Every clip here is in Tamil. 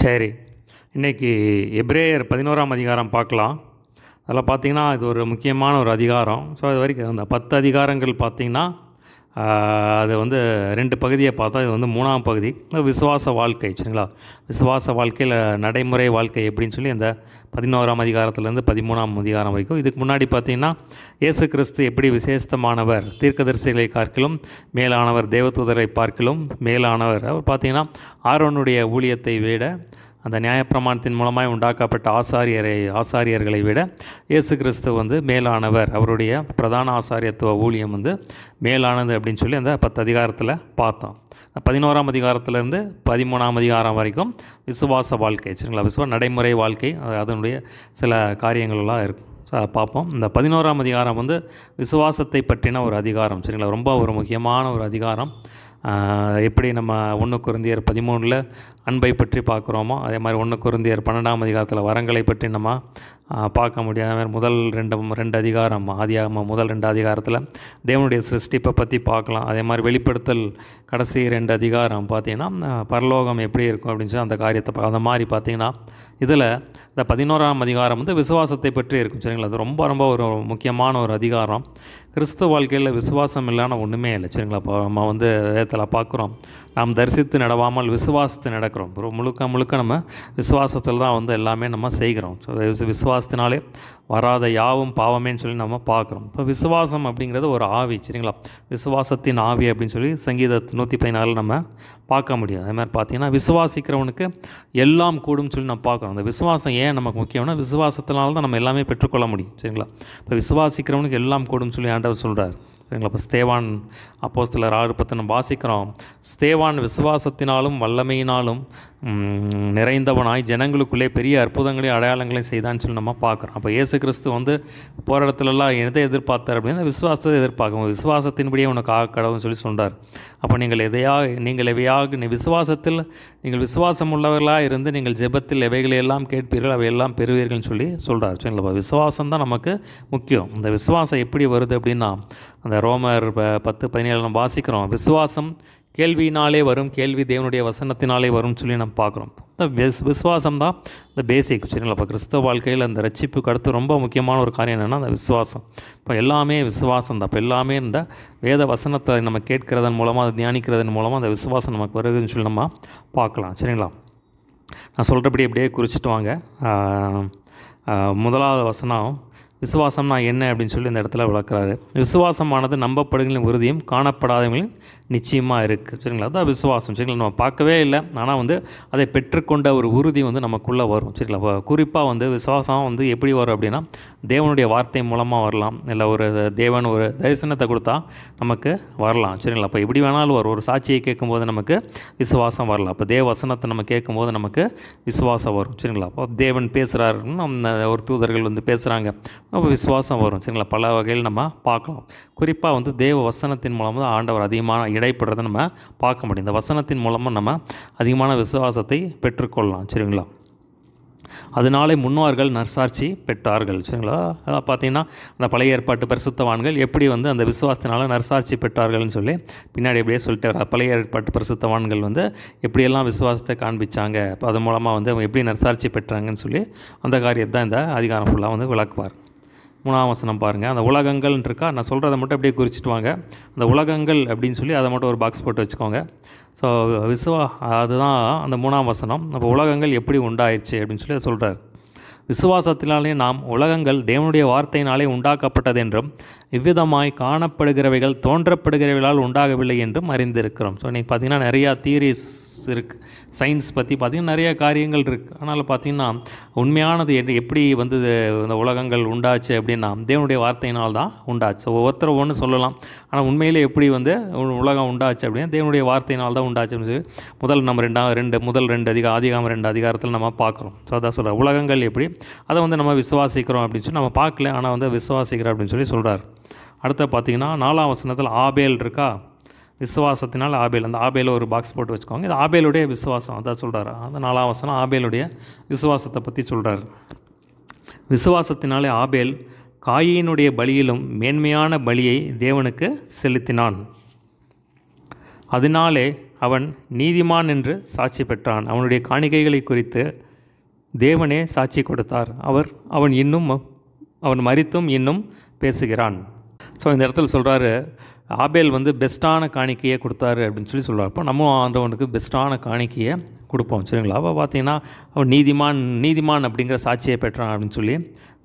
சரி. இன்றைக்கி எபிரேயர் 11ஆம் அதிகாரம் பார்க்கலாம். அதில் பார்த்திங்கன்னா இது ஒரு முக்கியமான ஒரு அதிகாரம். ஸோ அது வரைக்கும் அந்த 10 அதிகாரங்கள் பார்த்திங்கன்னா அது 2 பகுதியை பார்த்தா இது 3ஆம் பகுதி விசுவாச வாழ்க்கை. சரிங்களா? விசுவாச வாழ்க்கையில் நடைமுறை வாழ்க்கை எப்படின்னு சொல்லி இந்த 11ஆம் அதிகாரத்துலேருந்து 13ஆம் அதிகாரம் வரைக்கும். இதுக்கு முன்னாடி பார்த்திங்கன்னா இயேசு கிறிஸ்து எப்படி விசேஷமானவர், தீர்க்கதரிசிகளை பார்க்கிலும் மேலானவர், தேவதூதரை பார்க்கிலும் மேலானவர். அவர் பார்த்திங்கன்னா ஆரோனுடைய ஊழியத்தை விட, அந்த நியாயப்பிரமாணத்தின் மூலமாய் உண்டாக்கப்பட்ட ஆசாரியர்களை விட இயேசு கிறிஸ்து மேலானவர். அவருடைய பிரதான ஆசாரியத்துவ ஊழியம் மேலானது அப்படின்னு சொல்லி அந்த 10 அதிகாரத்தில் பார்த்தோம். 11ஆம் அதிகாரத்திலேருந்து 13ஆம் அதிகாரம் வரைக்கும் விசுவாச வாழ்க்கை. சரிங்களா? நடைமுறை வாழ்க்கை, அதனுடைய சில காரியங்கள்லாம் இருக்கும். பார்ப்போம். இந்த 11ஆம் அதிகாரம் விசுவாசத்தை பற்றின ஒரு அதிகாரம். சரிங்களா? ரொம்ப ஒரு முக்கியமான ஒரு அதிகாரம். எப்படி நம்ம 1 கொரிந்தியர் 13 அன்பை பற்றி பார்க்குறோமோ, அதே மாதிரி 1 கொரிந்தியர் 12ஆம் அதிகாரத்தில் வரங்களை பற்றி நம்ம பார்க்க முடியாது. அதே மாதிரி முதல் 2 அதிகாரம், ஆதியாகமம் முதல் 2 அதிகாரத்தில் தேவனுடைய சிருஷ்டிப்பை பற்றி பார்க்கலாம். அதே மாதிரி வெளிப்படுத்தல் கடைசி 2 அதிகாரம் பார்த்திங்கன்னா பரலோகம் எப்படி இருக்கும் அப்படின்னு சொல்லி அந்த காரியத்தை அந்த மாதிரி பார்த்திங்கன்னா இதில் இந்த 11ஆம் அதிகாரம் விசுவாசத்தை பற்றி இருக்கும். சரிங்களா? அது ரொம்ப ரொம்ப ஒரு முக்கியமான ஒரு அதிகாரம். கிறிஸ்துவ வாழ்க்கையில் விசுவாசம் இல்லைன்னா ஒன்றுமே இல்லை. சரிங்களா? இப்போ நம்ம வேதத்தில் பார்க்குறோம், நாம் தரிசித்து நடவாமல் விசுவாசத்தை நடக்கிறோம். முழுக்க நம்ம விசுவாசத்தில் தான் எல்லாமே நம்ம செய்கிறோம். ஸோ விசுவாசத்தினாலே வராத யாவும் பாவமேன்னு சொல்லி நம்ம பார்க்குறோம். இப்போ விசுவாசம் அப்படிங்கிறது ஒரு ஆவி. சரிங்களா? விசுவாசத்தின் ஆவி அப்படின்னு சொல்லி சங்கீதம் 114 நம்ம பார்க்க முடியும். அதே மாதிரி பார்த்திங்கன்னா விசுவாசிக்கிறவனுக்கு எல்லாம் கூடும் சொல்லி நம்ம பார்க்குறோம். அந்த விசுவாசம் ஏன் நமக்கு முக்கியம்னா விசுவாசத்தினால தான் நம்ம எல்லாமே பெற்றுக்கொள்ள முடியும். சரிங்களா? இப்போ விசுவாசிக்கிறவனுக்கு எல்லாம் கூடும் சொல்லி ஆண்டவர் சொல்கிறார். சரிங்களா? இப்போ ஸ்தேவான் அப்போஸ்தலர் 6:10 நம்ம வாசிக்கிறோம். ஸ்தேவான் விசுவாசத்தினாலும் வல்லமையினாலும் நிறைந்தவனாய் ஜனங்களுக்குள்ளே பெரிய அற்புதங்களையும் அடையாளங்களையும் செய்தான்னு சொல்லி நம்ம பார்க்குறோம். அப்போ இயேசு கிறிஸ்து போகிற இடத்துலலாம் எதை எதிர்பார்த்தார் அப்படின்னா விசுவாசத்தை எதிர்பார்க்கணும். விசுவாசத்தின்படியே உனக்கு கடவுள்னு சொல்லி சொன்னார். அப்போ நீங்கள் விசுவாசத்தில் நீங்கள் விசுவாசம் உள்ளவர்களாக இருந்து நீங்கள் ஜெபத்தில் எவைகளையெல்லாம் கேட்பீர்கள் அவையெல்லாம் பெறுவீர்கள்னு சொல்லி சொல்கிறார். சரிங்களா? விசுவாசம் தான் நமக்கு முக்கியம். இந்த விசுவாசம் எப்படி வருது அப்படின்னா அந்த ரோமர் 10:17 நம்ம வாசிக்கிறோம். விசுவாசம் கேள்வியினாலே வரும், கேள்வி தேவனுடைய வசனத்தினாலே வரும்னு சொல்லி நம்ம பார்க்குறோம். விசுவாசம் தான் இந்த பேசிக். சரிங்களா? இப்போ கிறிஸ்தவ வாழ்க்கையில் அந்த ரட்சிப்புக்கு அடுத்து ரொம்ப முக்கியமான ஒரு காரியம் என்னென்னா அந்த விசுவாசம். இப்போ எல்லாமே விசுவாசம் தான். இப்போ எல்லாமே இந்த வேத வசனத்தை நம்ம கேட்கிறதன் மூலமாக, அதை தியானிக்கிறதன் மூலமாக அந்த விசுவாசம் நமக்கு வருதுன்னு சொல்லி நம்ம பார்க்கலாம். சரிங்களா? நான் சொல்கிறபடி அப்படியே குறிச்சிட்டு வாங்க. முதலாவது வசனம் விசுவாசம்னா என்ன அப்படின்னு சொல்லி இந்த இடத்துல விளக்குறாரு. விசுவாசமானது நம்பப்படுகளின் உறுதியும் காணப்படாதவங்களின் நிச்சயமாக இருக்குது. சரிங்களா? அதுதான் விசுவாசம். சரிங்களா? நம்ம பார்க்கவே இல்லை, ஆனால் அதை பெற்றுக்கொண்ட ஒரு உறுதி நமக்குள்ளே வரும். சரிங்களா? குறிப்பாக விசுவாசம் எப்படி வரும் அப்படின்னா தேவனுடைய வார்த்தை மூலமாக வரலாம், இல்லை ஒரு தேவன் ஒரு தரிசனத்தை கொடுத்தா நமக்கு வரலாம். சரிங்களா? அப்போ எப்படி வேணாலும் வரும். ஒரு சாட்சியை கேட்கும்போது நமக்கு விசுவாசம் வரலாம். அப்போ தேவ வசனத்தை நம்ம கேட்கும்போது நமக்கு விசுவாசம் வரும். சரிங்களா? அப்போ தேவன் பேசுகிறாருன்னு ஒரு தூதர்கள் பேசுகிறாங்க, நம்ம விசுவாசம் வரும். சரிங்களா? பல வகையில் நம்ம பார்க்கலாம். குறிப்பாக தேவ வசனத்தின் மூலமாக ஆண்டவர் அதிகமான இடைப்படுறதை நம்ம பார்க்க முடியும். இந்த வசனத்தின் மூலமாக நம்ம அதிகமான விசுவாசத்தை பெற்றுக்கொள்ளலாம். சரிங்களா? அதனாலே முன்னோர்கள் நற்சாட்சி பெற்றார்கள். சரிங்களா? அதான் பார்த்திங்கன்னா அந்த பழைய ஏற்பாட்டு பரிசுத்தவான்கள் எப்படி அந்த விசுவாசத்தினால நற்சாட்சி பெற்றார்கள்னு சொல்லி பின்னாடி எப்படியே சொல்லிட்டு வர. பழைய ஏற்பாட்டு பரிசுத்தவான்கள் எப்படியெல்லாம் விசுவாசத்தை காண்பிச்சாங்க, இப்போ அது மூலமாக அவங்க எப்படி நற்சாட்சி பெற்றாங்கன்னு சொல்லி அந்த காரியத்தை தான் இந்த அதிகாரம் ஃபுல்லாக விளக்குவார். 3ஆம் வசனம் பாருங்கள். அந்த உலகங்கள்னு இருக்கா, நான் சொல்கிறத மட்டும் அப்படியே குறிச்சிட்டு வாங்க. அந்த உலகங்கள் அப்படின்னு சொல்லி அதை மட்டும் ஒரு பாக்ஸ் போட்டு வச்சுக்கோங்க. ஸோ அதுதான் அந்த 3ஆம் வசனம். அப்போ உலகங்கள் எப்படி உண்டாயிடுச்சு அப்படின்னு சொல்லி சொல்கிறார். விசுவாசத்தினாலே நாம் உலகங்கள் தேவனுடைய வார்த்தையினாலே உண்டாக்கப்பட்டது என்றும் இவ்விதமாய் காணப்படுகிறவைகள் தோன்றப்படுகிறவைகளால் உண்டாகவில்லை என்றும் அறிந்திருக்கிறோம். ஸோ இன்றைக்கி பார்த்திங்கன்னா நிறையா தியரிஸ் இருக்குது. சயின்ஸ் பற்றி பார்த்திங்கன்னா நிறைய காரியங்கள் இருக்குது. அதனால் பார்த்திங்கன்னா உண்மையானது எப்படி இந்த உலகங்கள் உண்டாச்சு அப்படின்னா தேவனுடைய வார்த்தையினால் தான் உண்டாச்சு. ஒவ்வொருத்தரும் ஒன்று சொல்லலாம், ஆனால் உண்மையிலே எப்படி உலகம் உண்டாச்சு அப்படின்னா தேவனுடைய வார்த்தையினால் தான் உண்டாச்சு அப்படின்னு சொல்லி முதல் 2 ஆதிகாமம் 2 அதிகாரத்தில் நம்ம பார்க்குறோம். ஸோ அதான் சொல்கிறேன், உலகங்கள் எப்படி அதை நம்ம விசுவாசிக்கிறோம் அப்படின்னு சொல்லி நம்ம பார்க்கல, ஆனால் விசுவாசிக்கிறோம் அப்படின்னு சொல்லி சொல்கிறார். அடுத்த பார்த்திங்கன்னா 4ஆம் வசனத்தில் ஆபேல் இருக்கா, விசுவாசத்தினால் ஆபேல். அந்த ஆபேல ஒரு பாக்ஸ் போட்டு வச்சுக்கோங்க. இது ஆபேலுடைய விசுவாசம் அதான் சொல்கிறார். அந்த 4ஆம் வசனம் ஆபேலுடைய விசுவாசத்தை பற்றி சொல்கிறார். விசுவாசத்தினாலே ஆபேல் காயினுடைய பலியிலும் மேன்மையான பலியை தேவனுக்கு செலுத்தினான். அதனாலே அவன் நீதிமான் என்று சாட்சி பெற்றான். அவனுடைய காணிக்கைகளை குறித்து தேவனே சாட்சி கொடுத்தார். அவன் மரித்தும் இன்னும் பேசுகிறான். ஸோ இந்த இடத்துல சொல்கிறாரு, ஆபேல் வந்து பெஸ்ட்டான காணிக்கையை கொடுத்தாரு அப்படின்னு சொல்லி சொல்கிறார். அப்போ நம்ம ஆண்டவனுக்கு பெஸ்ட்டான காணிக்கையை கொடுப்போம், சரிங்களா? அப்போ பார்த்தீங்கன்னா அவன் நீதிமான் அப்படிங்கிற சாட்சியை பெற்றான் அப்படின்னு சொல்லி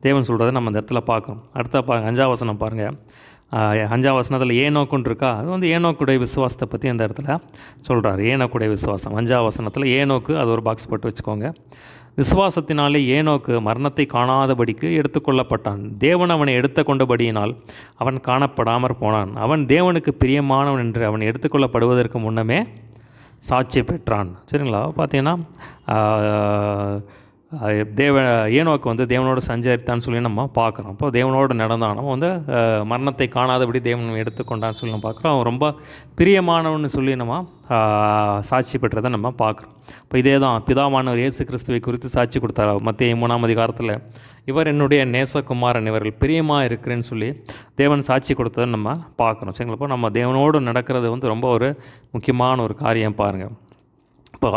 தேவன் சொல்கிறத நம்ம அந்த இடத்துல பார்க்குறோம். அடுத்த 5ஆம் வசனம் பாருங்கள். 5ஆம் வசனத்தில் ஏனோக்குன்னு இருக்கா, அது வந்து ஏனோக்குடைய விசுவாசத்தை பற்றி அந்த இடத்துல சொல்கிறார். ஏனோக்குடைய விசுவாசம் 5ஆம் வசனத்தில் ஏனோக்கு, அது ஒரு பாக்ஸ் போட்டு வச்சுக்கோங்க. விசுவாசத்தினாலே ஏனோக்கு மரணத்தை காணாதபடிக்கு எடுத்துக்கொள்ளப்பட்டான். தேவன் அவனை எடுத்துக்கொண்டபடியினால் அவன் காணப்படாமற் போனான். அவன் தேவனுக்கு பிரியமானவன் என்று அவன் எடுத்துக்கொள்ளப்படுவதற்கு முன்னமே சாட்சி பெற்றான், சரிங்களா? பார்த்தீங்கன்னா ஏனோக்கு வந்து தேவனோடு சஞ்சரித்தான்னு சொல்லி நம்ம பார்க்குறோம். அப்போ தேவனோடு நடந்தான். நம்ம வந்து மரணத்தை காணாதபடி தேவன் எடுத்துக்கொண்டான்னு சொல்லி நம்ம பார்க்குறோம். அவன் ரொம்ப பிரியமானவன்னு சொல்லி நம்ம சாட்சி பெற்றதை நம்ம பார்க்குறோம். இப்போ இதே தான் பிதாவானவர் இயேசு கிறிஸ்துவை குறித்து சாட்சி கொடுத்தார். மத்தேயு 3ஆம் அதிகாரத்தில் இவர் என்னுடைய நேசகுமாரன், இவர்கள் பிரியமாக இருக்கிறேன்னு சொல்லி தேவன் சாட்சி கொடுத்ததை நம்ம பார்க்குறோம், சரிங்களா? இப்போ நம்ம தேவனோடு நடக்கிறது வந்து ரொம்ப ஒரு முக்கியமான ஒரு காரியம் பாருங்கள்.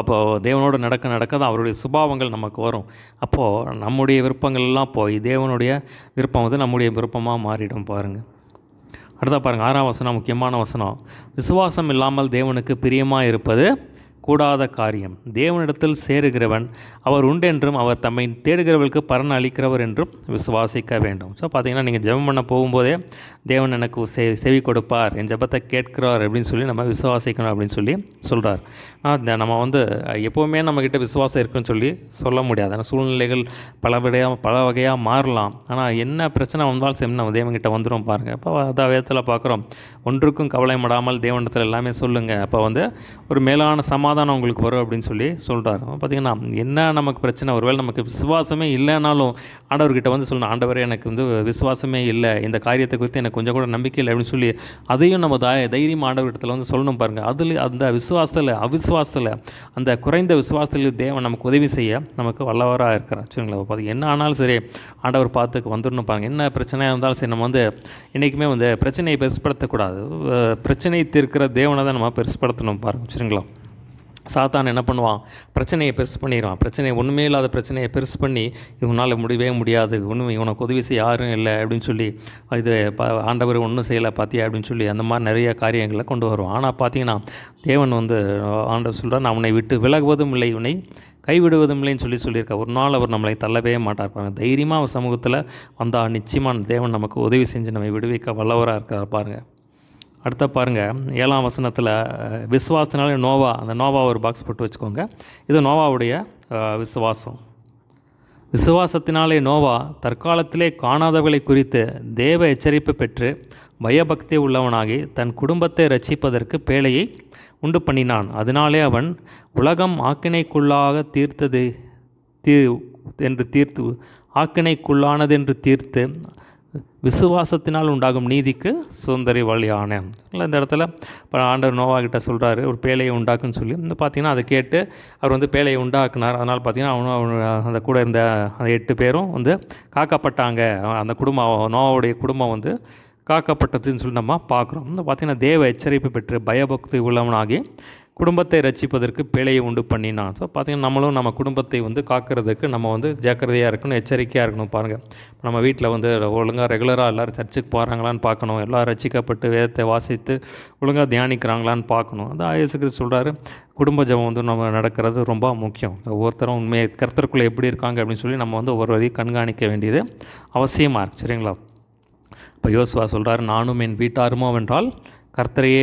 அப்போ தேவனோடு நடக்க தான் அவருடைய சுபாவங்கள் நமக்கு வரும். அப்போது நம்முடைய விருப்பங்கள்லாம் போய் தேவனுடைய விருப்பம் வந்து நம்முடைய விருப்பமாக மாறிடும் பாருங்கள். அடுத்த பாருங்கள் 6ஆம் வசனம், முக்கியமான வசனம். விசுவாசம் இல்லாமல் தேவனுக்கு பிரியமாக இருப்பது கூடாத காரியம். தேவனிடத்தில் சேருகிறவன் அவர் உண்டென்றும் அவர் தம்மை தேடுகிறவர்களுக்கு பலன் அளிக்கிறவர் என்றும் விசுவாசிக்க வேண்டும். ஸோ பார்த்தீங்கன்னா நீங்கள் ஜெபம் பண்ண போகும்போதே தேவன் எனக்கு செவி கொடுப்பார், என் ஜெபத்தை கேட்கிறார் அப்படின்னு சொல்லி நம்ம விசுவாசிக்கணும் அப்படின்னு சொல்லி சொல்கிறார். நம்ம வந்து எப்போவுமே நம்மக்கிட்ட விசுவாசம் இருக்குன்னு சொல்லி சொல்ல முடியாது. ஆனால் சூழ்நிலைகள் பல வகையாக மாறலாம். ஆனால் என்ன பிரச்சனை வந்தாலும் சரி நம்ம தேவன்கிட்ட வந்துடும் பாருங்கள். இப்போ அதான் வேதத்தில் பார்க்குறோம், ஒன்றுக்கும் கவலைப்படாமல் தேவனிடத்தில் எல்லாமே சொல்லுங்கள், அப்போ வந்து ஒரு மேலான சமாதானம் உங்களுக்கு வரும் அப்படின்னு சொல்லி சொல்கிறார். பார்த்திங்கன்னா என்ன நமக்கு பிரச்சனை, ஒருவேளை நமக்கு விசுவாசமே இல்லைனாலும் ஆண்டவர்கிட்ட வந்து சொல்லணும், ஆண்டவரே எனக்கு வந்து விசுவாசமே இல்லை, இந்த காரியத்தை குறித்து எனக்கு கொஞ்சம் கூட நம்பிக்கை இல்லை அப்படின்னு சொல்லி அதையும் நம்ம தைரியம் ஆண்டவர்கிட்ட வந்து சொல்லணும் பாருங்கள். அதில் அந்த அவிசுவாசத்தில் அந்த குறைந்த விசுவாசத்தில் தேவன் நமக்கு உதவி செய்ய நமக்கு வல்லவராக இருக்கிறார், சரிங்களா? பார்த்து என்ன ஆனாலும் சரி ஆண்டவர் பார்த்துக்கு வந்துடணும் பாருங்கள். என்ன பிரச்சனையாக இருந்தாலும் சரி நம்ம வந்து என்றைக்குமே வந்து பிரச்சனையை பெருசுப்படுத்தக்கூடாது. பிரச்சனையை தீர்க்கிற தேவனை தான் நம்ம பெருசுப்படுத்தணும் பாருங்கள், சரிங்களா? சாத்தான் என்ன பண்ணுவான், பிரச்சனையை பெருசு பண்ணிடுவான். ஒன்றுமே இல்லாத பிரச்சனையை பெருசு பண்ணி இவனால் முடியவே முடியாது, இவனுக்கு உதவி செய்ய யாரும் இல்லை அப்படின்னு சொல்லி இது ஆண்டவர் ஒன்றும் செய்யலை பார்த்தியா அப்படின்னு சொல்லி அந்த மாதிரி நிறைய காரியங்களை கொண்டு வருவான். ஆனால் பார்த்தீங்கன்னா தேவன் வந்து ஆண்டவர் சொல்கிறார், நான் உன்னை விட்டு விலகுவதும் இல்லை, உன்னை கைவிடுவதும் இல்லைன்னு சொல்லியிருக்கார். ஒரு நாள் அவர் நம்மளை தள்ளவே மாட்டார் பாருங்கள். தைரியமாக அவர் சமூகத்தில் வந்தால் நிச்சயமாக தேவன் நமக்கு உதவி செஞ்சு நம்மை விடுவிக்க வல்லவராக இருக்கிறார் பாருங்கள். அடுத்த பாருங்கள் 7ஆம் வசனத்தில் விசுவாசத்தினாலே நோவா, அந்த நோவா ஒரு பாக்ஸ் போட்டு வச்சுக்கோங்க. இது நோவாவுடைய விசுவாசத்தினாலே நோவா தற்காலத்திலே காணாதவர்களை குறித்து தேவ எச்சரிப்பு பெற்று பயபக்தி உள்ளவனாகி தன் குடும்பத்தை ரட்சிப்பதற்கு பேழையை உண்டு பண்ணினான். அதனாலே அவன் உலகம் ஆக்கினைக்குள்ளானதென்று தீர்த்து விசுவாசத்தினால் உண்டாகும் நீதிக்கு சுதந்திரவாளியானேன். இந்த இடத்துல இப்போ ஆண்டவர் நோவா கிட்ட சொல்கிறாரு ஒரு பேழையை உண்டாக்குன்னு சொல்லி. பார்த்திங்கன்னா அதை கேட்டு அவர் வந்து பேழையை உண்டாக்குனார். அதனால் பார்த்திங்கன்னா அந்த கூட இருந்த அந்த 8 பேரும் வந்து காக்கப்பட்டாங்க. அந்த நோவாவுடைய குடும்பம் வந்து காக்கப்பட்டதுன்னு சொல்லி நம்ம பார்க்குறோம். பார்த்திங்கன்னா தேவ எச்சரிப்பு பெற்று பயபக்தி உள்ளவனாகி குடும்பத்தை ரட்சிப்பதற்கு பேழையை உண்டு பண்ணினான். ஸோ பார்த்திங்கன்னா நம்மளும் நம்ம குடும்பத்தை வந்து காக்கிறதுக்கு நம்ம வந்து ஜாக்கிரதையாக இருக்கணும், எச்சரிக்கையாக இருக்கணும் பாருங்கள். நம்ம வீட்டில் வந்து ஒழுங்காக ரெகுலராக எல்லோரும் சர்ச்சுக்கு போகிறாங்களான்னு பார்க்கணும், எல்லோரும் ரட்சிக்கப்பட்டு வேதத்தை வாசித்து ஒழுங்காக தியானிக்கிறாங்களான்னு பார்க்கணும். அந்த இயேசு கிறிஸ்து சொல்கிறாரு, குடும்ப ஜெபம் வந்து நம்ம நடக்கிறது ரொம்ப முக்கியம். ஒவ்வொருத்தரும் உண்மையை கர்த்தருக்குள்ளே எப்படி இருக்காங்க அப்படின்னு சொல்லி நம்ம வந்து ஒவ்வொருவரையும் கண்காணிக்க வேண்டியது அவசியமாக இருக்குது, சரிங்களா? இப்போ யோசுவா சொல்கிறாரு, நானும் என் வீட்டாருமோ வென்றால் கர்த்தரையே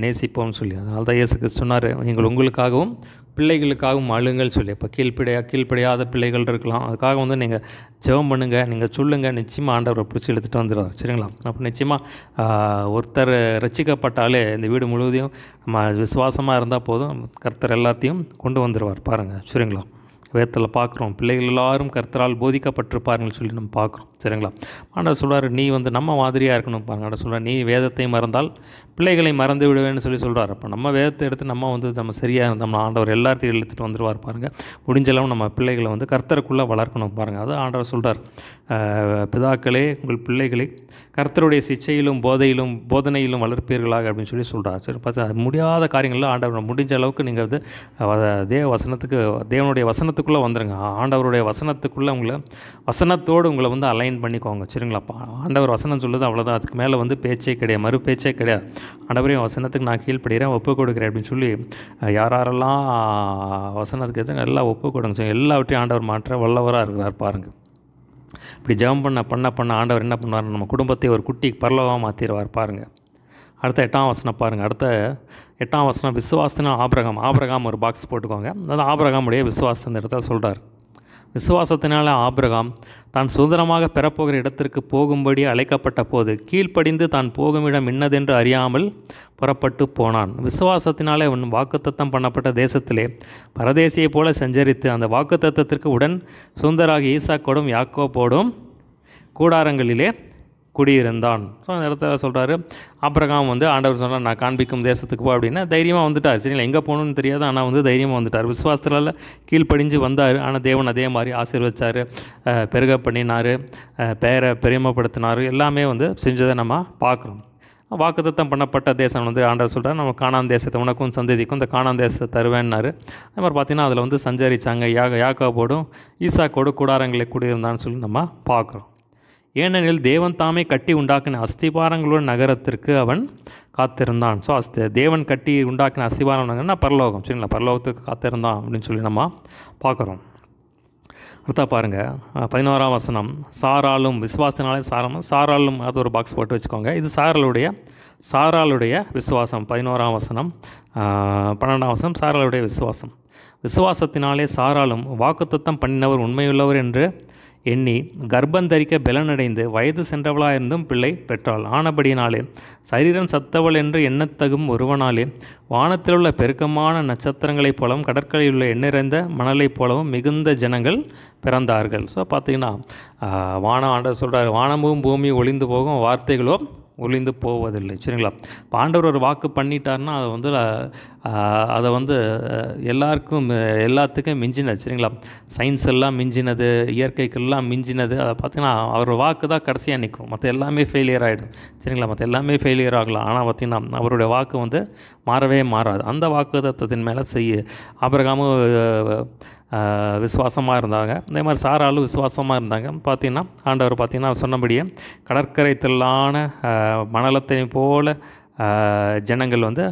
நேசிப்போம்னு சொல்லி. அதனால தான் இயேசுக்கு சொன்னார், நீங்கள் உங்களுக்காகவும் பிள்ளைகளுக்காகவும் அழுங்கள் சொல்லி. இப்போ கீழ்ப்படியாத பிள்ளைகள் இருக்கலாம், அதுக்காக வந்து நீங்கள் ஜெபம் பண்ணுங்கள், நீங்கள் சொல்லுங்கள், நிச்சயமாக ஆண்டவரை பிடிச்சி எடுத்துகிட்டு வந்துடுவார், சரிங்களா? அப்போ நிச்சயமாக ஒருத்தர் ரட்சிக்கப்பட்டாலே இந்த வீடு முழுவதையும் நம்ம விசுவாசமாக இருந்தால் போதும், கர்த்தர் எல்லாத்தையும் கொண்டு வந்துடுவார் பாருங்கள், சரிங்களா? வேதத்தில் பார்க்குறோம். பிள்ளைகள் எல்லாரும் கர்த்தரால் போதிக்கப்பட்டிருப்பார்கள் சொல்லி நம்ம பார்க்குறோம். சரிங்களா? ஆண்டவர் சொல்கிறார், நீ வந்து நம்ம மாதிரியாக இருக்கணும் பாருங்க. ஆண்டவர் சொல்கிறார், நீ வேதத்தை மறந்தால் பிள்ளைகளை மறந்து விடுவேன்னு சொல்கிறார். அப்போ நம்ம வேதத்தை எடுத்து நம்ம சரியாக இருந்தோம்னா ஆண்டவர் எல்லாத்தையும் எடுத்துகிட்டு வந்துடுவார் பாருங்கள். முடிஞ்சளவு நம்ம பிள்ளைகளை வந்து கர்த்தருக்குள்ளே வளர்க்கணும் பாருங்கள். அது ஆண்டவர் சொல்கிறார், பிதாக்களே உங்கள் பிள்ளைகளை கர்த்தருடைய சிச்சையிலும் போதனையிலும் வளர்ப்பீர்களாக அப்படின்னு சொல்கிறார். சரி, பார்த்து முடியாத காரியங்களில் ஆண்டவர் முடிஞ்ச அளவுக்கு நீங்கள் வந்து தேவனுடைய வசனத்துக்குள்ளே வந்துடுங்க. ஆண்டவருடைய வசனத்துக்குள்ளே வசனத்தோடு உங்களை வந்து அலைன் பண்ணிக்கோங்க. சரிங்களாப்பா? ஆண்டவர் வசனம் சொல்லுது, அவ்வளோதான். அதுக்கு மேலே வந்து பேச்சே கிடையாது, மறு பேச்சே கிடையாது. ஆண்டவரையும் வசனத்துக்கு நான் கீழ்ப்படுகிறேன், ஒப்பு கொடுக்குறேன் அப்படின்னு சொல்லி யாரெல்லாம் வசனத்துக்கு எதுவும் எல்லாம் ஒப்பு கொடுங்க. எல்லாவற்றையும் ஆண்டவர் மாற்ற வல்லவராக இருக்கிறார் பாருங்கள். இப்படி ஜெபம் பண்ண ஆண்டவர் என்ன பண்ணுவார், நம்ம குடும்பத்தை ஒரு குட்டி பரலோகமாக மாற்றிடுவார் பாருங்கள். அடுத்த 8ஆம் வசனம் பாருங்கள். அடுத்த 8ஆம் வசனம், விசுவாசத்தினா ஆபிரகாம் ஒரு பாக்ஸ் போட்டுக்கோங்க. அதான் ஆபிரகாமுடைய விசுவாசத்தை இந்த இடத்துல சொல்கிறார். விசுவாசத்தினால ஆபிரகாம் தான் சுதந்திரமாக பெறப்போகிற இடத்திற்கு போகும்படி அழைக்கப்பட்ட போது கீழ்ப்படிந்து தான் போகும் இடம் இன்னதென்று அறியாமல் புறப்பட்டு போனான். விசுவாசத்தினாலே வாக்குத்தத்தம் பண்ணப்பட்ட தேசத்திலே பரதேசியை போல சஞ்சரித்து அந்த வாக்குத்தத்தத்திற்கு உடன் சுந்தராகி ஈசாக்கோடும் யாக்கோபோடும் கூடாரங்களிலே குடியிருந்தான். ஸோ அந்த இடத்துல சொல்கிறாரு, ஆபிரகாம் வந்து ஆண்டவர் சொன்னார், நான் காண்பிக்கும் தேசத்துக்கு போ அப்படின்னா தைரியமாக வந்துட்டார். சரிங்களா? எங்கே போகணுன்னு தெரியாது, ஆனால் வந்து தைரியமாக வந்துட்டார். விசுவாசத்தினால கீழ்ப்படிஞ்சு வந்தார். ஆனால் தேவன் அதே மாதிரி ஆசீர்வதிச்சார், பெருக பண்ணினார், பெயரை பெருமைப்படுத்தினார். எல்லாமே வந்து செஞ்சதை நம்ம பார்க்குறோம். வாக்குத்தத்தம் பண்ணப்பட்ட தேசம் வந்து ஆண்டவர் சொல்கிறார், நம்ம கானான் தேசத்தை உனக்கும் சந்ததிக்கும் இந்த கானான் தேசத்தை தருவேன்னாரு. அது மாதிரி பார்த்திங்கன்னா அதில் வந்து சஞ்சரித்தாங்க. யாக்கோபோடும் ஈசாக்கோடு கூடாரங்களை குடியிருந்தான்னு சொல்லி நம்ம பார்க்குறோம். ஏனெனில் தேவன் தாமே கட்டி உண்டாக்கின அஸ்திபாரங்களோட நகரத்திற்கு அவன் காத்திருந்தான். ஸோ தேவன் கட்டி உண்டாக்கின அஸ்திபாரம் நகரம்னா பரலோகம். சரிங்களா? பரலோகத்துக்கு காத்திருந்தான் அப்படின்னு சொல்லி நம்ம பார்க்குறோம். அடுத்தா பாருங்கள், 11ஆம் வசனம், சாராலும் விசுவாசத்தினாலே சாராலும் அது ஒரு பாக்ஸ் போட்டு வச்சுக்கோங்க. இது சாராளுடைய விசுவாசம். 11ஆம் வசனம். 12ஆம் வசனம் சாராளுடைய விசுவாசத்தினாலே சாராலும் வாக்குத்தத்தம் பண்ணினவர் உண்மையுள்ளவர் என்று எண்ணி கர்ப்பந்தரிக்க பலனடைந்து வயது சென்றவளாயிருந்தும் பிள்ளை பெற்றாள். ஆனபடியினாலே சரீரம் சத்தவள் என்று எண்ணத்தகும் ஒருவனாலே வானத்திலுள்ள பெருக்கமான நட்சத்திரங்களைப் போலவும் கடற்கரையில் உள்ள எண்ணிறைந்த மணலைப் போலவும் மிகுந்த ஜனங்கள் பிறந்தார்கள். ஸோ பார்த்திங்கன்னா ஆண்டவர் சொல்கிறார், வானமும் பூமியும் ஒளிந்து போகும், வார்த்தைகளோ ஒளிந்து போவதில்லை. சரிங்களா? இப்போ ஆண்டவர் ஒரு வாக்கு பண்ணிட்டார்னா அதை வந்து எல்லாத்துக்கும் மிஞ்சினது. சரிங்களா? சயின்ஸ் எல்லாம் மிஞ்சினது, இயற்கைக்கெல்லாம் மிஞ்சினது. அதை பார்த்திங்கன்னா அவர் வாக்கு தான் கடைசியாக நிற்கும், மற்ற எல்லாமே ஃபெயிலியர் ஆகிடும். சரிங்களா? மற்ற எல்லாமே ஃபெயிலியர் ஆகலாம். ஆனால் பார்த்திங்கன்னா அவருடைய வாக்கு வந்து மாறவே மாறாது. அந்த வாக்குத்தத்தத்தின் மேலே ஆபிரகாமும் விசுவாசமாக இருந்தாங்க. அதே மாதிரி சாராலும் விசுவாசமாக இருந்தாங்க. பார்த்திங்கன்னா ஆண்டவர் பார்த்திங்கன்னா சொன்னபடியே கடற்கரை திரளான மணலத்தை போல ஜனங்கள் வந்து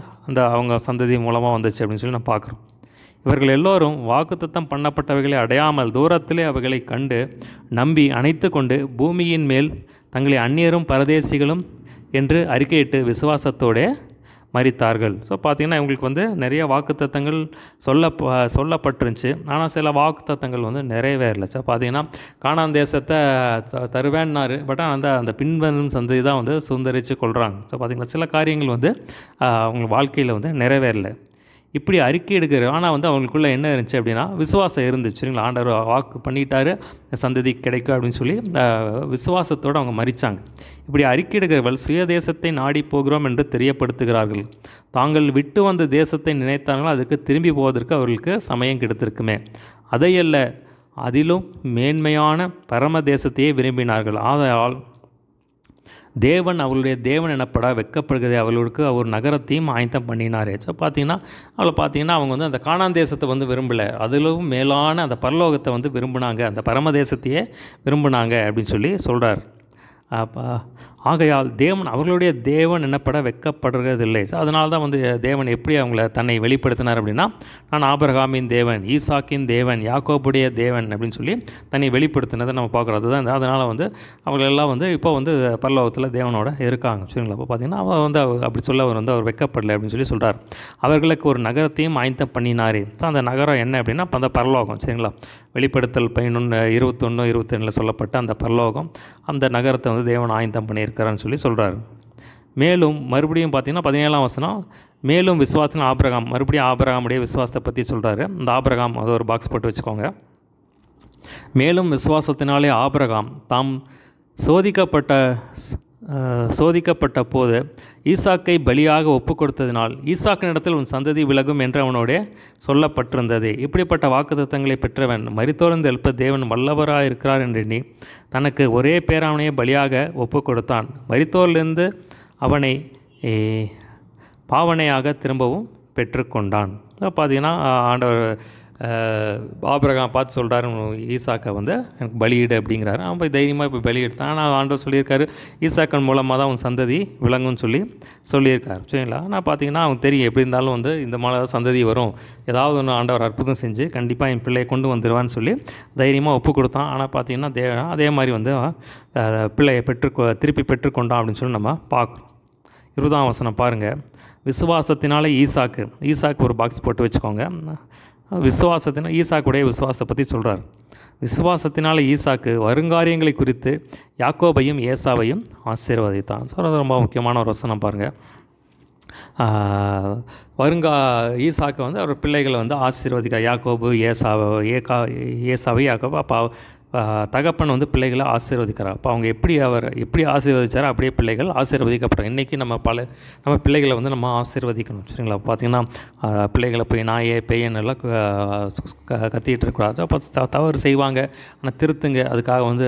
அவங்க சந்ததி மூலமாக வந்துச்சு அப்படின்னு சொல்லி நம்ம பார்க்குறோம். இவர்கள் எல்லோரும் வாக்குத்தத்தம் பண்ணப்பட்டவைகளை அடையாமல் தூரத்திலே அவைகளை கண்டு நம்பி அணைத்து கொண்டு பூமியின் மேல் தங்களை அந்நியரும் பரதேசிகளும் என்று அறிக்கையிட்டு விசுவாசத்தோடு மரித்தார்கள். ஸோ பார்த்திங்கன்னா இவங்களுக்கு வந்து நிறைய வாக்குத்தத்தங்கள் சொல்லப்பட்டுருந்துச்சு. ஆனால் சில வாக்குத்தத்தங்கள் வந்து நிறைவேறல. ஸோ பார்த்திங்கன்னா கானான் தேசத்தை தருவேன்னாரு, பட் அந்த பின்வரும் சந்ததி தான் வந்து சுந்தரித்து கொள்கிறாங்க. ஸோ பார்த்திங்கன்னா சில காரியங்கள் வந்து அவங்க வாழ்க்கையில் வந்து நிறைவேறல. இப்படி அறிக்கை எடுக்கிற, ஆனால் வந்து அவங்களுக்குள்ளே என்ன இருந்துச்சு அப்படின்னா விசுவாசம் இருந்துச்சு. சரிங்களா? ஆண்டவர் வாக்கு பண்ணிட்டாரு, சந்ததி கிடைக்கும் அப்படின்னு சொல்லி விசுவாசத்தோடு அவங்க மரித்தாங்க. இப்படி அறிக்கை எடுக்கிறவர்கள் சுயதேசத்தை நாடி போகிறோம் என்று தெரியப்படுத்துகிறார்கள். தாங்கள் விட்டு வந்த தேசத்தை நினைத்தாங்களோ அதுக்கு திரும்பி போவதற்கு அவர்களுக்கு சமயம் கிடைத்திருக்குமே. அதையல்ல, அதிலும் மேன்மையான பரம தேசத்தையே விரும்பினார்கள். ஆதலால் தேவன் அவளுடைய தேவன் எனப்பட வெட்கப்படுகிறதை அவர்களுக்கு ஒரு நகரத்தையும் ஆயத்தம் பண்ணினாரே. ஸோ பார்த்திங்கன்னா அவங்க வந்து அந்த கானான் தேசத்தை வந்து விரும்பலை, அதிலும் மேலான அந்த பரலோகத்தை வந்து விரும்பினாங்க, அந்த பரம தேசத்தையே விரும்பினாங்க அப்படின்னு சொல்லி சொல்கிறார். ஆகையால் தேவன் அவர்களுடைய தேவன் என்னப்பட வெட்கப்படுறதில்லை. ஸோ அதனால தான் வந்து தேவன் எப்படி அவங்கள தன்னை வெளிப்படுத்தினார் அப்படின்னா, நான் ஆபிரகாமின் தேவன், ஈசாக்கின் தேவன், யாக்கோபுடைய தேவன் அப்படின்னு சொல்லி தன்னை வெளிப்படுத்தினதை நம்ம பார்க்குறோம். அதுதான் அதனால் வந்து அவங்களெல்லாம் வந்து இப்போ வந்து பரலோகத்தில் தேவனோட இருக்காங்க. சரிங்களா? அப்போ பார்த்திங்கன்னா அவர் வந்து அப்படி சொல்ல அவர் வெட்கப்படலை அப்படின்னு சொல்லி சொல்கிறார். அவர்களுக்கு ஒரு நகரத்தையும் ஆயத்தம் பண்ணினாரே. ஸோ அந்த நகரம் என்ன அப்படின்னா அந்த பரலோகம். சரிங்களா? வெளிப்படுத்தல் 21-22 சொல்லப்பட்ட அந்த பரலோகம், அந்த நகரத்தை வந்து தேவன் ஆயத்தம் பண்ணியிருக்கிறான்னு சொல்லி சொல்கிறார். மேலும் மறுபடியும் பார்த்திங்கன்னா 17ஆம் வசனம், மேலும் விசுவாசத்தினால் ஆபிரகாம், மறுபடியும் ஆபிரகாமுடைய விசுவாசத்தை பற்றி சொல்கிறாரு. அந்த ஆபிரகாம் அது ஒரு பாக்ஸ் போட்டு வச்சுக்கோங்க. மேலும் விசுவாசத்தினாலே ஆபிரகாம் தாம் சோதிக்கப்பட்ட போது ஈசாக்கை பலியாக ஒப்பு கொடுத்ததினால் ஈசாக்கினிடத்தில் உன் சந்ததி விலகும் என்று அவனோடே சொல்லப்பட்டிருந்தது. இப்படிப்பட்ட வாக்குத்தத்தங்களை பெற்றவன் மரித்தோர்ந்து எழுப்ப தேவன் வல்லவராயிருக்கிறார் என்று எண்ணி தனக்கு ஒரே பேராவனையை பலியாக ஒப்பு கொடுத்தான். மரித்தோரிலிருந்து அவனை பாவனையாக திரும்பவும் பெற்றுக்கொண்டான். பார்த்தீங்கன்னா ஆண்டவர் ஆபிரகாம் பார்த்து சொல்கிறாரு, ஈசாக்கை வந்து எனக்கு பலியிடு அப்படிங்கிறாரு. அவன் போய் தைரியமாக இப்போ பலியிடுத்தான். ஆனால் ஆண்டவர் சொல்லியிருக்காரு ஈசாக்கன் மூலமாக தான் அவன் சந்ததி விளங்கும்னு சொல்லியிருக்காரு. சரிங்களா? ஆனால் பார்த்தீங்கன்னா அவன் தெரியும் எப்படி இருந்தாலும் வந்து இந்த மாதிரி தான் சந்ததி வரும், ஏதாவது ஒன்று ஆண்டவர் அற்புதம் செஞ்சு கண்டிப்பாக என் பிள்ளையை கொண்டு வந்துடுவான்னு சொல்லி தைரியமாக ஒப்பு கொடுத்தான். ஆனால் பார்த்தீங்கன்னா அதே மாதிரி வந்து பிள்ளையை திருப்பி பெற்றுக்கொண்டான் அப்படின்னு சொல்லி நம்ம பார்க்குறோம். 20ஆம் வசனம் பாருங்கள். விசுவாசத்தினால ஈசாக்கு ஒரு பாக்ஸ் போட்டு வச்சுக்கோங்க. ஈசாக்குடைய விசுவாசத்தை பற்றி சொல்கிறார். விசுவாசத்தினால் ஈசாக்கு வருங்காரியங்களை குறித்து யாக்கோபையும் ஏசாவையும் ஆசீர்வதித்தான். ஸோ அது ரொம்ப முக்கியமான ஒரு வசனம் பாருங்கள். ஈசாக்கு வந்து அவர் பிள்ளைகளை வந்து ஆசீர்வதிக்க யாக்கோபு ஏசாவை யாக்கோபு. அப்போ தகப்பன் வந்து பிள்ளைகளை ஆசீர்வதிக்கிறார். அப்போ அவங்க எப்படி ஆசீர்வதிச்சாரோ அப்படியே பிள்ளைகள் ஆசீர்வதிக்கப்படுறாங்க. இன்றைக்கி நம்ம பிள்ளைகளை வந்து நம்ம ஆசீர்வதிக்கணும். சரிங்களா? பார்த்திங்கன்னா பிள்ளைகளை போய் நாயே பெய்யன்னு எல்லாம் கத்திகிட்டு இருக்கக்கூடாது. அப்போ தவறு செய்வாங்க, ஆனால் திருத்துங்க. அதுக்காக வந்து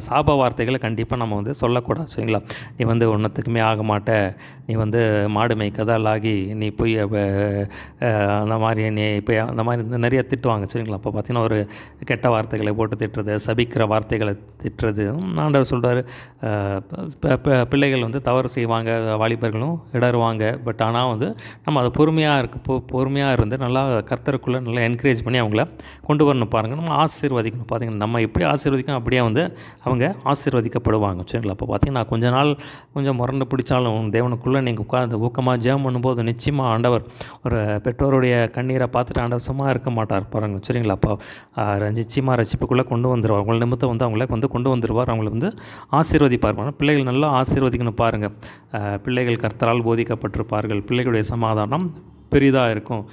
சாப வார்த்தைகளை கண்டிப்பாக நம்ம வந்து சொல்லக்கூடாது. சரிங்களா? நீ வந்து ஒன்றத்துக்குமே ஆக மாட்ட, நீ வந்து மாடு மேய்க்கதாலாகி நீ போய் அந்த மாதிரி நீ இப்போ அந்த மாதிரி நிறைய திட்டுவாங்க. சரிங்களா? அப்போ பார்த்திங்கன்னா ஒரு கெட்ட வார்த்தைகளை போட்டு திட்டுறது, சபிக்கிற வார்த்தைகளை திட்டுறது. ஆண்டவர் சொல்கிறார், பிள்ளைகள் வந்து தவறு செய்வாங்க, வாலிபர்களும் இடருவாங்க. பட் ஆனால் வந்து நம்ம அதை பொறுமையாக இருந்து நல்லா கர்த்தருக்குள்ளே நல்லா என்கரேஜ் பண்ணி அவங்கள கொண்டு வரணும். பாருங்கள், நம்ம ஆசீர்வதிக்கணும். பார்த்திங்கன்னா நம்ம எப்படி ஆசீர்வதிக்கணும் அப்படியே வந்து அவங்க ஆசீர்வதிக்கப்படுவாங்க. சரிங்களா? அப்போ பார்த்திங்கன்னா கொஞ்சம் முரண்டு பிடிச்சாலும் தேவனுக்குள்ளே நீங்கள் உட்காந்து ஊக்கமாக ஜெபம் பண்ணும்போது நிச்சயமாக ஆண்டவர் ஒரு பெற்றோருடைய கண்ணீரை பார்த்துட்டு ஆண்டவர் சும்மா இருக்க மாட்டார். பாருங்கள். சரிங்களா? அப்போ நிச்சயமாக ரட்சிப்புக்குள்ளே கொண்டு வந்துடுவார். அவங்கள நிமித்தம் வந்து அவங்கள வந்து கொண்டு வந்துடுவார். அவங்கள வந்து ஆசீர்வதிப்பார். பிள்ளைகள் நல்லா ஆசீர்வதிக்கணும். பாருங்கள், பிள்ளைகள் கர்த்தரால் போதிக்கப்பட்டிருப்பார்கள். பிள்ளைகளுடைய சமாதானம் பெரிதாக இருக்கும்.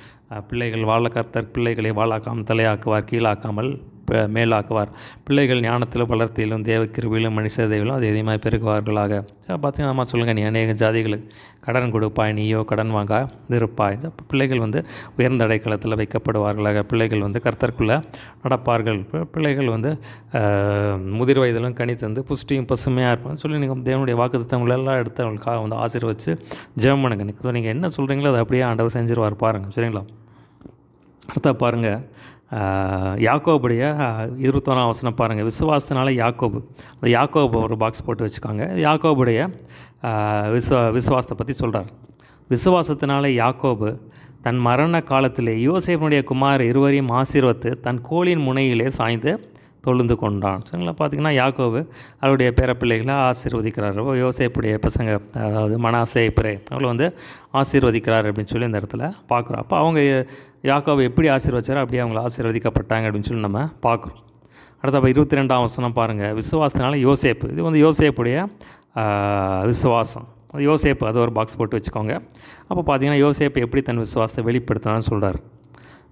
பிள்ளைகள் வாழ கர்த்தர் பிள்ளைகளை வாழாக்காமல் தலையாக்குவார், கீழாக்காமல் மேலாக்குவார். பிள்ளைகள் ஞானத்தில் வளர்த்தியிலும் தேவக்கிருவிலும் மனுஷ தேவிலும் அது எதையுமாய் பெருகுவார்களாக. பார்த்தீங்கன்னா நம்ம சொல்லுங்கள், நீ அநேக ஜாதிகளுக்கு கடன் கொடுப்பாய், நீயோ கடன் வாங்க இருப்பாய். பிள்ளைகள் வந்து உயர்ந்த அடைக்கலத்தில் வைக்கப்படுவார்களாக. பிள்ளைகள் வந்து கர்த்தருக்குள்ளே நடப்பார்கள். பிள்ளைகள் வந்து முதிர் வயதிலும் கனி தந்து புஷ்டியும் பசுமையாக இருப்பான்னு சொல்லி நீங்கள் தேவனுடைய வாக்குத்தத்தங்களெல்லாம் எடுத்து அவங்களுக்காக வந்து ஆசீர்வதித்து ஜெபம் பண்ணுங்க. ஸோ நீங்கள் என்ன சொல்கிறீங்களோ அதை அப்படியே ஆண்டவர் செஞ்சிருவார். பாருங்கள். சரிங்களா? அடுத்த பாருங்கள், யாக்கோபுடைய 21ஆம் வசனம் பாருங்கள். விசுவாசத்தினால அந்த யாக்கோபு ஒரு பாக்ஸ் போட்டு வச்சுக்காங்க. யாக்கோபுடைய விசுவாசத்தை பற்றி சொல்கிறார். விசுவாசத்தினால யாக்கோபு தன் மரண காலத்திலே யோசேப்பினுடைய குமார் இருவரையும் ஆசீர்வத்து தன் கோலின் முனையிலே சாய்ந்து தொழுந்து கொண்டான். சரிங்களா? பார்த்திங்கன்னா யாக்கோபு அவருடைய பேரப்பிள்ளைகளை ஆசீர்வதிக்கிறார். யோசேப்புடைய பசங்க, அதாவது மனாசே, பிரே, அவங்கள வந்து ஆசீர்வதிக்கிறார் அப்படின்னு சொல்லி இந்த இடத்துல பார்க்குறோம். அப்போ அவங்க யாக்கோபு எப்படி ஆசீர்வதிச்சாரோ அப்படியே அவங்கள ஆசீர்வதிக்கப்பட்டாங்க அப்படின்னு சொல்லி நம்ம பார்க்குறோம். அடுத்த 22ஆம் வசனம் பாருங்கள். விசுவாசத்தினால யோசேப்பு, இது வந்து யோசேப்புடைய விசுவாசம். யோசேப்பு அது ஒரு பாக்ஸ் போட்டு வச்சுக்கோங்க. அப்போ பார்த்திங்கன்னா யோசேப்பு எப்படி தன் விசுவாசத்தை வெளிப்படுத்தினான்னு சொல்கிறார்.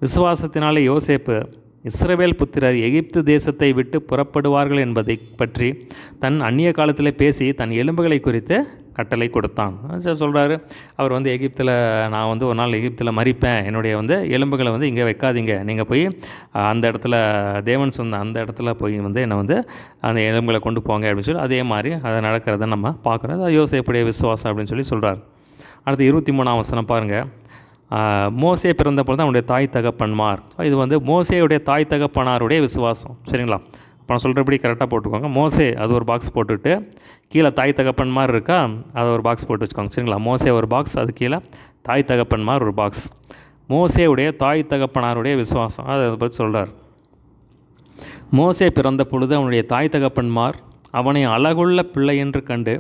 விசுவாசத்தினால யோசேப்பு இஸ்ரவேல் புத்திரர் எகிப்து தேசத்தை விட்டு புறப்படுவார்கள் என்பதை பற்றி தன் அந்நிய காலத்தில் பேசி தன் எலும்புகளை குறித்து கட்டளை கொடுத்தான். சொல்கிறாரு, அவர் வந்து எகிப்தில் நான் வந்து ஒரு நாள் எகிப்தில் மரிப்பேன், என்னுடைய வந்து எலும்புகளை வந்து இங்கே வைக்காதீங்க, நீங்கள் போய் அந்த இடத்துல தேவன் சொன்ன அந்த இடத்துல போய் வந்து என்னை வந்து அந்த எலும்புகளை கொண்டு போங்க அப்படின்னு சொல்லி அதே மாதிரி அதை நடக்கிறத நம்ம பார்க்குறோம். அது யோசேப்புடைய விசுவாசம் அப்படின்னு சொல்லி சொல்கிறார். அடுத்து 23ஆம் வசனம் பாருங்கள். மோசே பிறந்த பொழுது அவனுடைய தாய் தகப்பன்மார், இது வந்து மோசேயுடைய தாய் தகப்பனாருடைய விசுவாசம். சரிங்களா? இப்போ நான் சொல்கிறபடி கரெக்டாக போட்டுக்கோங்க. மோசே அது ஒரு பாக்ஸ் போட்டுவிட்டு கீழே தாய் தகப்பன்மார் இருக்கா, அதை ஒரு பாக்ஸ் போட்டு வச்சுக்கோங்க. சரிங்களா? மோசே ஒரு பாக்ஸ், அது கீழே தாய் தகப்பன்மார் ஒரு பாக்ஸ். மோசேயுடைய தாய் தகப்பனாருடைய விசுவாசம் அதை பற்றி சொல்கிறார். மோசே பிறந்த பொழுது அவனுடைய தாய் தகப்பன்மார் அவனை அழகுள்ள பிள்ளை என்று கண்டு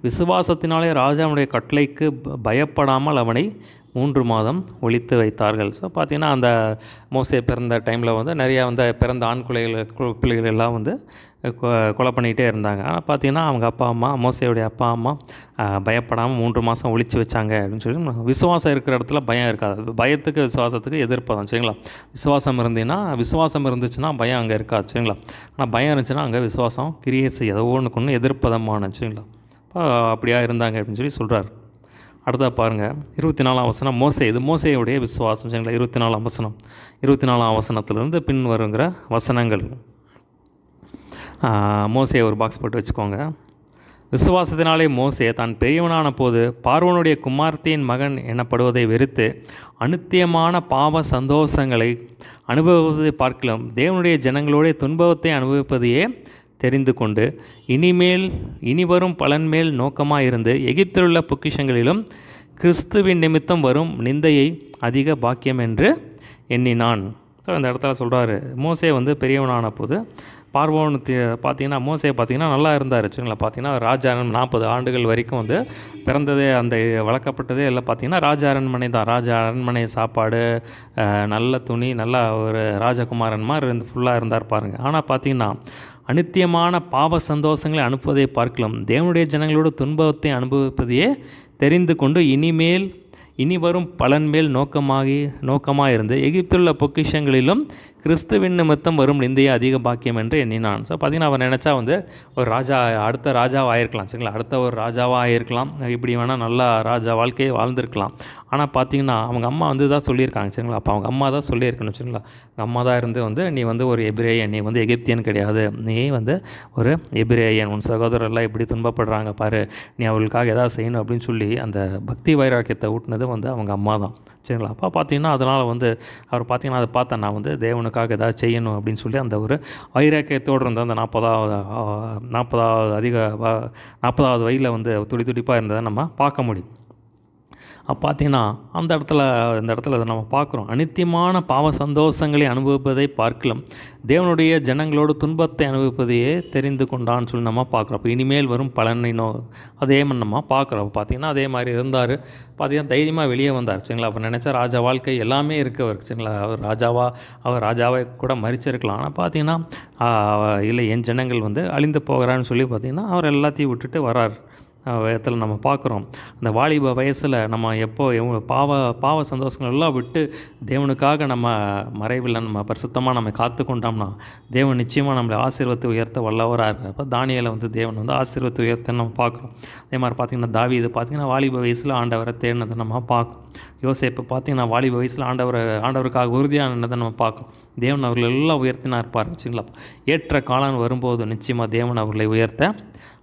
விசுவாசத்தினாலே ராஜாவுடைய கட்டளைக்கு பயப்படாமல் அவனை 3 மாதம் ஒளித்து வைத்தார்கள். ஸோ பார்த்திங்கன்னா அந்த மோசே பிறந்த டைமில் வந்து நிறையா வந்து பிறந்த ஆண் பிள்ளைகள் எல்லாம் வந்து கொலை பண்ணிக்கிட்டே இருந்தாங்க. ஆனால் பார்த்திங்கன்னா அவங்க அப்பா அம்மா, மோசேயுடைய அப்பா அம்மா பயப்படாமல் 3 மாதம் ஒளிச்சு வச்சாங்க அப்படின்னு சொல்லி. விசுவாசம் இருக்கிற இடத்துல பயம் இருக்காது. பயத்துக்கு விசுவாசத்துக்கு எதிர்ப்பு தான், சரிங்களா. விசுவாசம் இருந்துச்சுன்னா பயம் அங்கே இருக்காது, சரிங்களா. ஆனால் பயம் இருந்துச்சுன்னா அங்கே விசுவாசம் கிரியை செய்யாது, ஒன்றுக்கு ஒன்று எதிர்ப்பதமான, சரிங்களா. அப்படியா இருந்தாங்க அப்படின்னு சொல்லி சொல்கிறார். அடுத்தா பாருங்கள் 24ஆம் வசனம். இது மோசேயுடைய விசுவாசம், சரிங்களா. 24ஆம் வசனத்திலிருந்து பின் வருங்கிற வசனங்கள். மோசே ஒரு பாக்ஸ் போட்டு வச்சுக்கோங்க. விசுவாசத்தினாலே மோசே தான் பெரியவனான போது பார்வோனுடைய குமார்த்தியின் மகன் எனப்படுவதை வெறுத்து அநித்தியமான பாவ சந்தோஷங்களை அனுபவிப்பதை பார்க்கலாம் தேவனுடைய ஜனங்களுடைய துன்பத்தை அனுபவிப்பதையே தெரிந்து கொண்டு இனிவரும் பலன் மேல் நோக்கமாக இருந்து எகிப்திலுள்ள பொக்கிஷங்களிலும் கிறிஸ்துவின் நிமித்தம் வரும் நிந்தையை அதிக பாக்கியம் என்று எண்ணினான். ஸோ இந்த இடத்துல சொல்கிறாரு, மோசே வந்து பெரியவனான போது பார்வோன் பார்த்திங்கன்னா மோசே பார்த்திங்கன்னா நல்லா இருந்தார், சரிங்களா. பார்த்திங்கன்னா ராஜ 40 ஆண்டுகள் வரைக்கும் வந்து பிறந்ததே அந்த வளர்க்கப்பட்டதே எல்லாம் பார்த்திங்கன்னா ராஜ அரண்மனை தான். ராஜ அரண்மனை சாப்பாடு, நல்ல துணி, நல்லா ஒரு ராஜகுமாரன் மாதிரி ஃபுல்லாக இருந்தார் பாருங்கள். ஆனால் பார்த்திங்கன்னா அநித்தியமான பாவ சந்தோஷங்களை அனுப்புவதை பார்க்கலாம் தேவனுடைய ஜனங்களோட துன்பத்தை அனுபவிப்பதையே தெரிந்து கொண்டு இனிவரும் பலன் மேல் நோக்கமாக இருந்து எகிப்திலுள்ள பொக்கிஷங்களிலும் கிறிஸ்துவின் நிமித்தம் வரும் நிந்தையை அதிக பாக்கியம் என்று எண்ணினான். ஸோ பார்த்திங்கன்னா அவர் நினச்சா வந்து ஒரு அடுத்த ராஜாவாக ஆயிருக்கலாம், சரிங்களா. அடுத்த ஒரு ராஜாவாக ஆயிருக்கலாம், இப்படி வேணால் நல்லா ராஜா வாழ்க்கையை வாழ்ந்துருக்கலாம். ஆனால் பார்த்திங்கன்னா அவங்க அம்மா வந்து தான் சொல்லியிருக்காங்க, சரிங்களா. அப்போ அவங்க அம்மா தான் சொல்லியிருக்கணும், சரிங்களா. அவங்க அம்மா தான் வந்து நீ வந்து ஒரு எபிரேயன், நீ வந்து எகிப்தியன் கிடையாது, நீ வந்து ஒரு எபிரேயன், உன் சகோதரர்லாம் எப்படி துன்பப்படுறாங்க பாரு, நீ அவர்களுக்காக எதாவது செய்யணும் அப்படின்னு சொல்லி அந்த பக்தி வைராக்கியத்தை ஊட்டினது வந்து அவங்க அம்மா தான், சரிங்களா. அப்போ பார்த்திங்கன்னா அதனால் வந்து அவர் பார்த்திங்கன்னா அதை பார்த்தேன், நான் வந்து தேவனுக்காக ஏதாவது செய்யணும் அப்படின்னு சொல்லி அந்த ஒரு வைராக்கியத்தோடு இருந்த அந்த 40வது வயதில் வந்து துடிப்பாக இருந்ததை நம்ம பார்க்க முடியும். பார்த்திங்கன்னா இந்த இடத்துல நம்ம பார்க்குறோம், அநித்தியமான பாவ சந்தோஷங்களை அனுபவிப்பதை பார்க்கலாம் தேவனுடைய ஜனங்களோடு துன்பத்தை அனுபவிப்பதையே தெரிந்து கொண்டான்னு சொல்லி நம்ம பார்க்குறோம். அப்போ இனிமேல் வரும் பலனை அதே மாதிரி நம்ம பார்க்குறோம். பார்த்திங்கன்னா அதே மாதிரி இருந்தார், பார்த்திங்கன்னா தைரியமாக வெளியே வந்தார், சரிங்களா. அப்போ நினச்சா ராஜா வாழ்க்கை எல்லாமே இருக்குது அவருக்கு, சரிங்களா. அவர் ராஜாவை கூட மறிச்சிருக்கலாம். ஆனால் பார்த்திங்கன்னா இல்லை, என் ஜனங்கள் வந்து அழிந்து போகிறான்னு சொல்லி பார்த்திங்கன்னா அவர் எல்லாத்தையும் விட்டுட்டு வரார். வேதத்தில் நம்ம பார்க்குறோம், அந்த வாலிப வயசில் நம்ம பாவ சந்தோஷங்கள் எல்லாம் விட்டு தேவனுக்காக நம்ம மறைவில் நம்ம பரிசுத்தமாக நம்ம காத்து கொண்டோம்னா தேவன் நிச்சயமாக நம்மளை ஆசீர்வத்தை உயர்த்த வல்லவராக இருக்கிற. அப்போ தானியேலை வந்து தேவன் வந்து ஆசீர்வத்தை உயர்த்த நம்ம பார்க்குறோம். அதே மாதிரி பார்த்திங்கன்னா தாவீது பார்த்திங்கன்னா வாலிப வயசில் ஆண்டவரை தேடினதை நம்ம பார்க்குறோம். யோசேப்பு பார்த்திங்கன்னா வாலிப வயசில் ஆண்டவருக்காக உறுதியானதை நம்ம பார்க்குறோம். தேவன் அவர்கள் எல்லாம் உயர்த்தினா இருப்பார், சரிங்களா. ஏற்ற காலம் வரும்போது நிச்சயமாக தேவன் அவர்களை உயர்த்த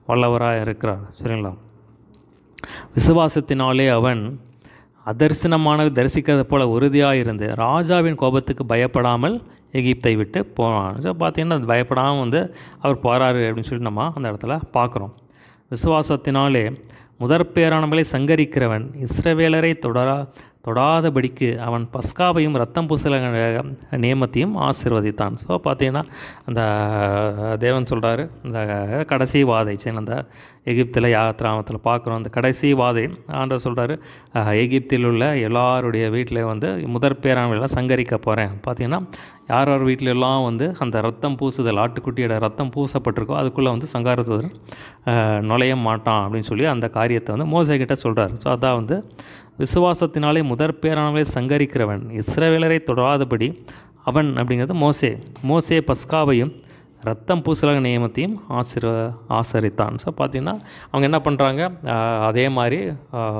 வல்லவராக இருக்கிறார், சரிங்களா. விசுவாசத்தினாலே அவன் அதர்சனமானவை தரிசிக்கிறத போல உறுதியாக இருந்து ராஜாவின் கோபத்துக்கு பயப்படாமல் எகிப்தை விட்டு போனான். ஸோ பார்த்திங்கன்னா பயப்படாமல் வந்து அவர் போகிறாரு அப்படின்னு சொல்லி நம்ம அந்த இடத்துல பார்க்குறோம். விசுவாசத்தினாலே முதற்பேரானவர்களை சங்கரிக்கிறவன் இஸ்ரவேலரை தொடாதபடிக்கு அவன் பஸ்காவையும் ரத்தம் பூசல நியமத்தையும் ஆசீர்வதித்தான். ஸோ பார்த்தீங்கன்னா அந்த தேவன் சொல்கிறாரு, இந்த கடைசி வாதை, சரி, அந்த எகிப்தில் யாத்திராமத்தில் பார்க்குறோம். அந்த கடைசி வாதை ஆண்டவர் சொல்கிறாரு, எகிப்தில் உள்ள எல்லாருடைய வீட்டில் வந்து முதற்பேரானவர்களெல்லாம் சங்கரிக்க போகிறேன். பார்த்திங்கன்னா யார் வீட்டிலெல்லாம் வந்து அந்த ரத்தம் பூசுதல், ஆட்டுக்குட்டியோட ரத்தம் பூசப்பட்டிருக்கோ அதுக்குள்ளே வந்து சங்காரத்தூதர் நுழைய மாட்டான் அப்படின்னு சொல்லி அந்த காரியத்தை வந்து மோசே கிட்ட சொல்கிறார். ஸோ அதான் வந்து விசுவாசத்தினாலே முதற்பேரானவர்களை சங்கரிக்கிறவன் இஸ்ரவேலரை தொடாதபடி அவன் அப்படிங்கிறது மோசே பஸ்காவையும் ரத்தம் பூசலக நியமத்தையும் ஆசரித்தான். ஸோ பார்த்திங்கன்னா அவங்க என்ன பண்ணுறாங்க, அதே மாதிரி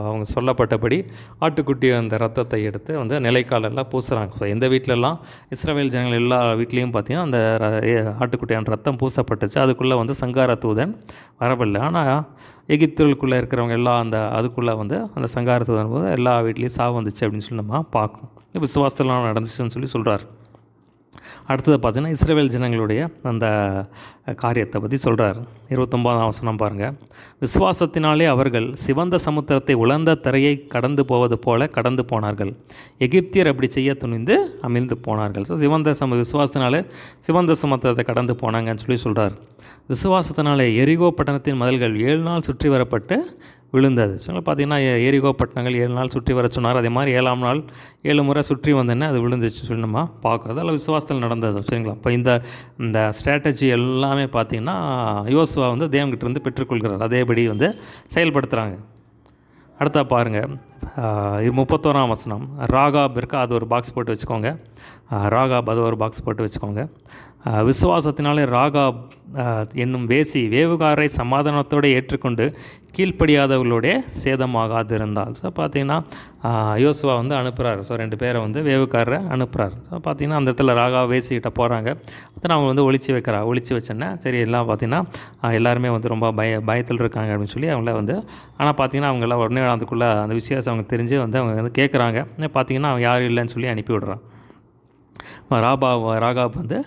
அவங்க சொல்லப்பட்டபடி ஆட்டுக்குட்டி அந்த ரத்தத்தை எடுத்து வந்து நிலைக்காலெல்லாம் பூசுகிறாங்க. ஸோ எந்த வீட்டிலலாம் இஸ்ரவேல் ஜனங்கள் எல்லா வீட்லேயும் பார்த்திங்கன்னா அந்த ஆட்டுக்குட்டியான ரத்தம் பூசப்பட்டுச்சு. அதுக்குள்ளே வந்து சங்கார தூதன் வரவில்லை. ஆனால் எகிப்துக்குள்ளே இருக்கிறவங்க எல்லாம் அதுக்குள்ளே வந்து அந்த சங்கார தூதன் போது எல்லா வீட்லேயும் சாவு வந்துச்சு அப்படின்னு சொல்லி நம்ம பார்க்கணும். விசுவாசத்தில் நடந்துச்சுன்னு சொல்லி சொல்கிறார். அடுத்தது பார்த்திங்கன்னா இஸ்ரவேல் ஜனங்களுடைய அந்த காரியத்தை பற்றி சொல்கிறார். 29ஆம் வசனம் பாருங்கள். விசுவாசத்தினாலே அவர்கள் சிவந்த சமுத்திரத்தை உலர்ந்த தரையை கடந்து போவது போல கடந்து போனார்கள். எகிப்தியர் அப்படி செய்ய துணிந்து அமிழ்ந்து போனார்கள். ஸோ விசுவாசத்தினாலே சிவந்த சமுத்திரத்தை கடந்து போனாங்கன்னு சொல்லி சொல்கிறார். விசுவாசத்தினாலே எரிகோ பட்டணத்தின் மதில்கள் 7 நாள் சுற்றி வரப்பட்டு விழுந்தது. சரிங்களா, பார்த்தீங்கன்னா எரிகோ பட்டணங்கள் 7 நாள் சுற்றி வர சொன்னார். அதே மாதிரி 7ஆம் நாள் 7 முறை சுற்றி வந்தோடனே அது விழுந்துச்சு சொல்லி நம்ம பார்க்குறோம். அதெல்லாம் விசுவாசத்தில் நடந்தது. சரிங்களா, இப்போ இந்த ஸ்ட்ராட்டஜி எல்லாமே பார்த்திங்கன்னா யோசுவா வந்து தேவன்கிட்ட இருந்து பெற்றுக்கொள்கிறார். அதேபடி வந்து செயல்படுத்துகிறாங்க. அடுத்தா பாருங்கள், 31ஆம் வசனம். ராகாப் இருக்கா, அது ஒரு பாக்ஸ் போட்டு வச்சுக்கோங்க. ராகாப் அது ஒரு பாக்ஸ் போட்டு வச்சுக்கோங்க. விசுவாசத்தினாலே ராகாப் என்னும் வேசி வேவுகாரை சமாதானத்தோடு ஏற்றுக்கொண்டு கீழ்ப்படியாதவர்களுடைய சேதமாகாது இருந்தால். ஸோ பார்த்திங்கன்னா யோசுவா வந்து அனுப்புகிறார். ஸோ 2 பேரை வந்து வேவுக்காரரை அனுப்புகிறார். ஸோ பார்த்திங்கன்னா அந்த இடத்துல ராகா வேசிக்கிட்ட போகிறாங்க. அப்புறம் அவங்க வந்து ஒழிச்சு வச்சோன்னே சரி எல்லாம் பார்த்திங்கன்னா எல்லாருமே வந்து ரொம்ப பயத்தில் இருக்காங்க அப்படின்னு சொல்லி அவங்கள வந்து, ஆனால் பார்த்திங்கன்னா அவங்களாம் உடனே அதுக்குள்ளே அந்த விஷயத்தை அவங்க தெரிஞ்சு வந்து அவங்க வந்து கேட்குறாங்க. பார்த்திங்கன்னா அவன் யாரும் இல்லைன்னு சொல்லி அனுப்பி விடுறான். ராகாப் வந்து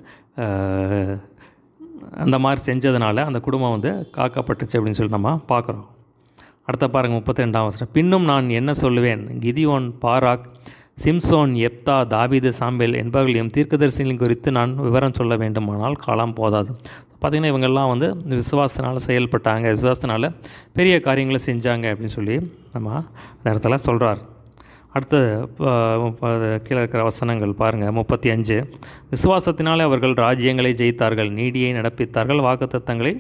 அந்த மாதிரி செஞ்சதுனால அந்த குடும்பம் வந்து காக்கப்பட்டுச்சு அப்படின்னு சொல்லி நம்ம பார்க்குறோம். அடுத்த பாருங்கள், 32ஆம் வசனம். பின்னும் நான் என்ன சொல்லுவேன், கிதியோன், பாராக், சிம்சோன், எப்தா, தாவீது, சாம்பேல் என்பவர்கள் எம் தீர்க்கதரிசிகளின் குறித்து நான் விவரம் சொல்ல வேண்டுமானால் காலம் போதாது. பார்த்திங்கன்னா இவங்கெல்லாம் வந்து விசுவாசத்தினால செயல்பட்டாங்க, விசுவாசத்தினால பெரிய காரியங்களை செஞ்சாங்க அப்படின்னு சொல்லி நம்ம அந்த இடத்துல சொல்கிறார். அடுத்தது கீழே இருக்கிற வசனங்கள் பாருங்கள். 35. விசுவாசத்தினாலே அவர்கள் ராஜ்யங்களை ஜெயித்தார்கள், நீதியை நடப்பித்தார்கள், வாக்குத்தத்தங்களை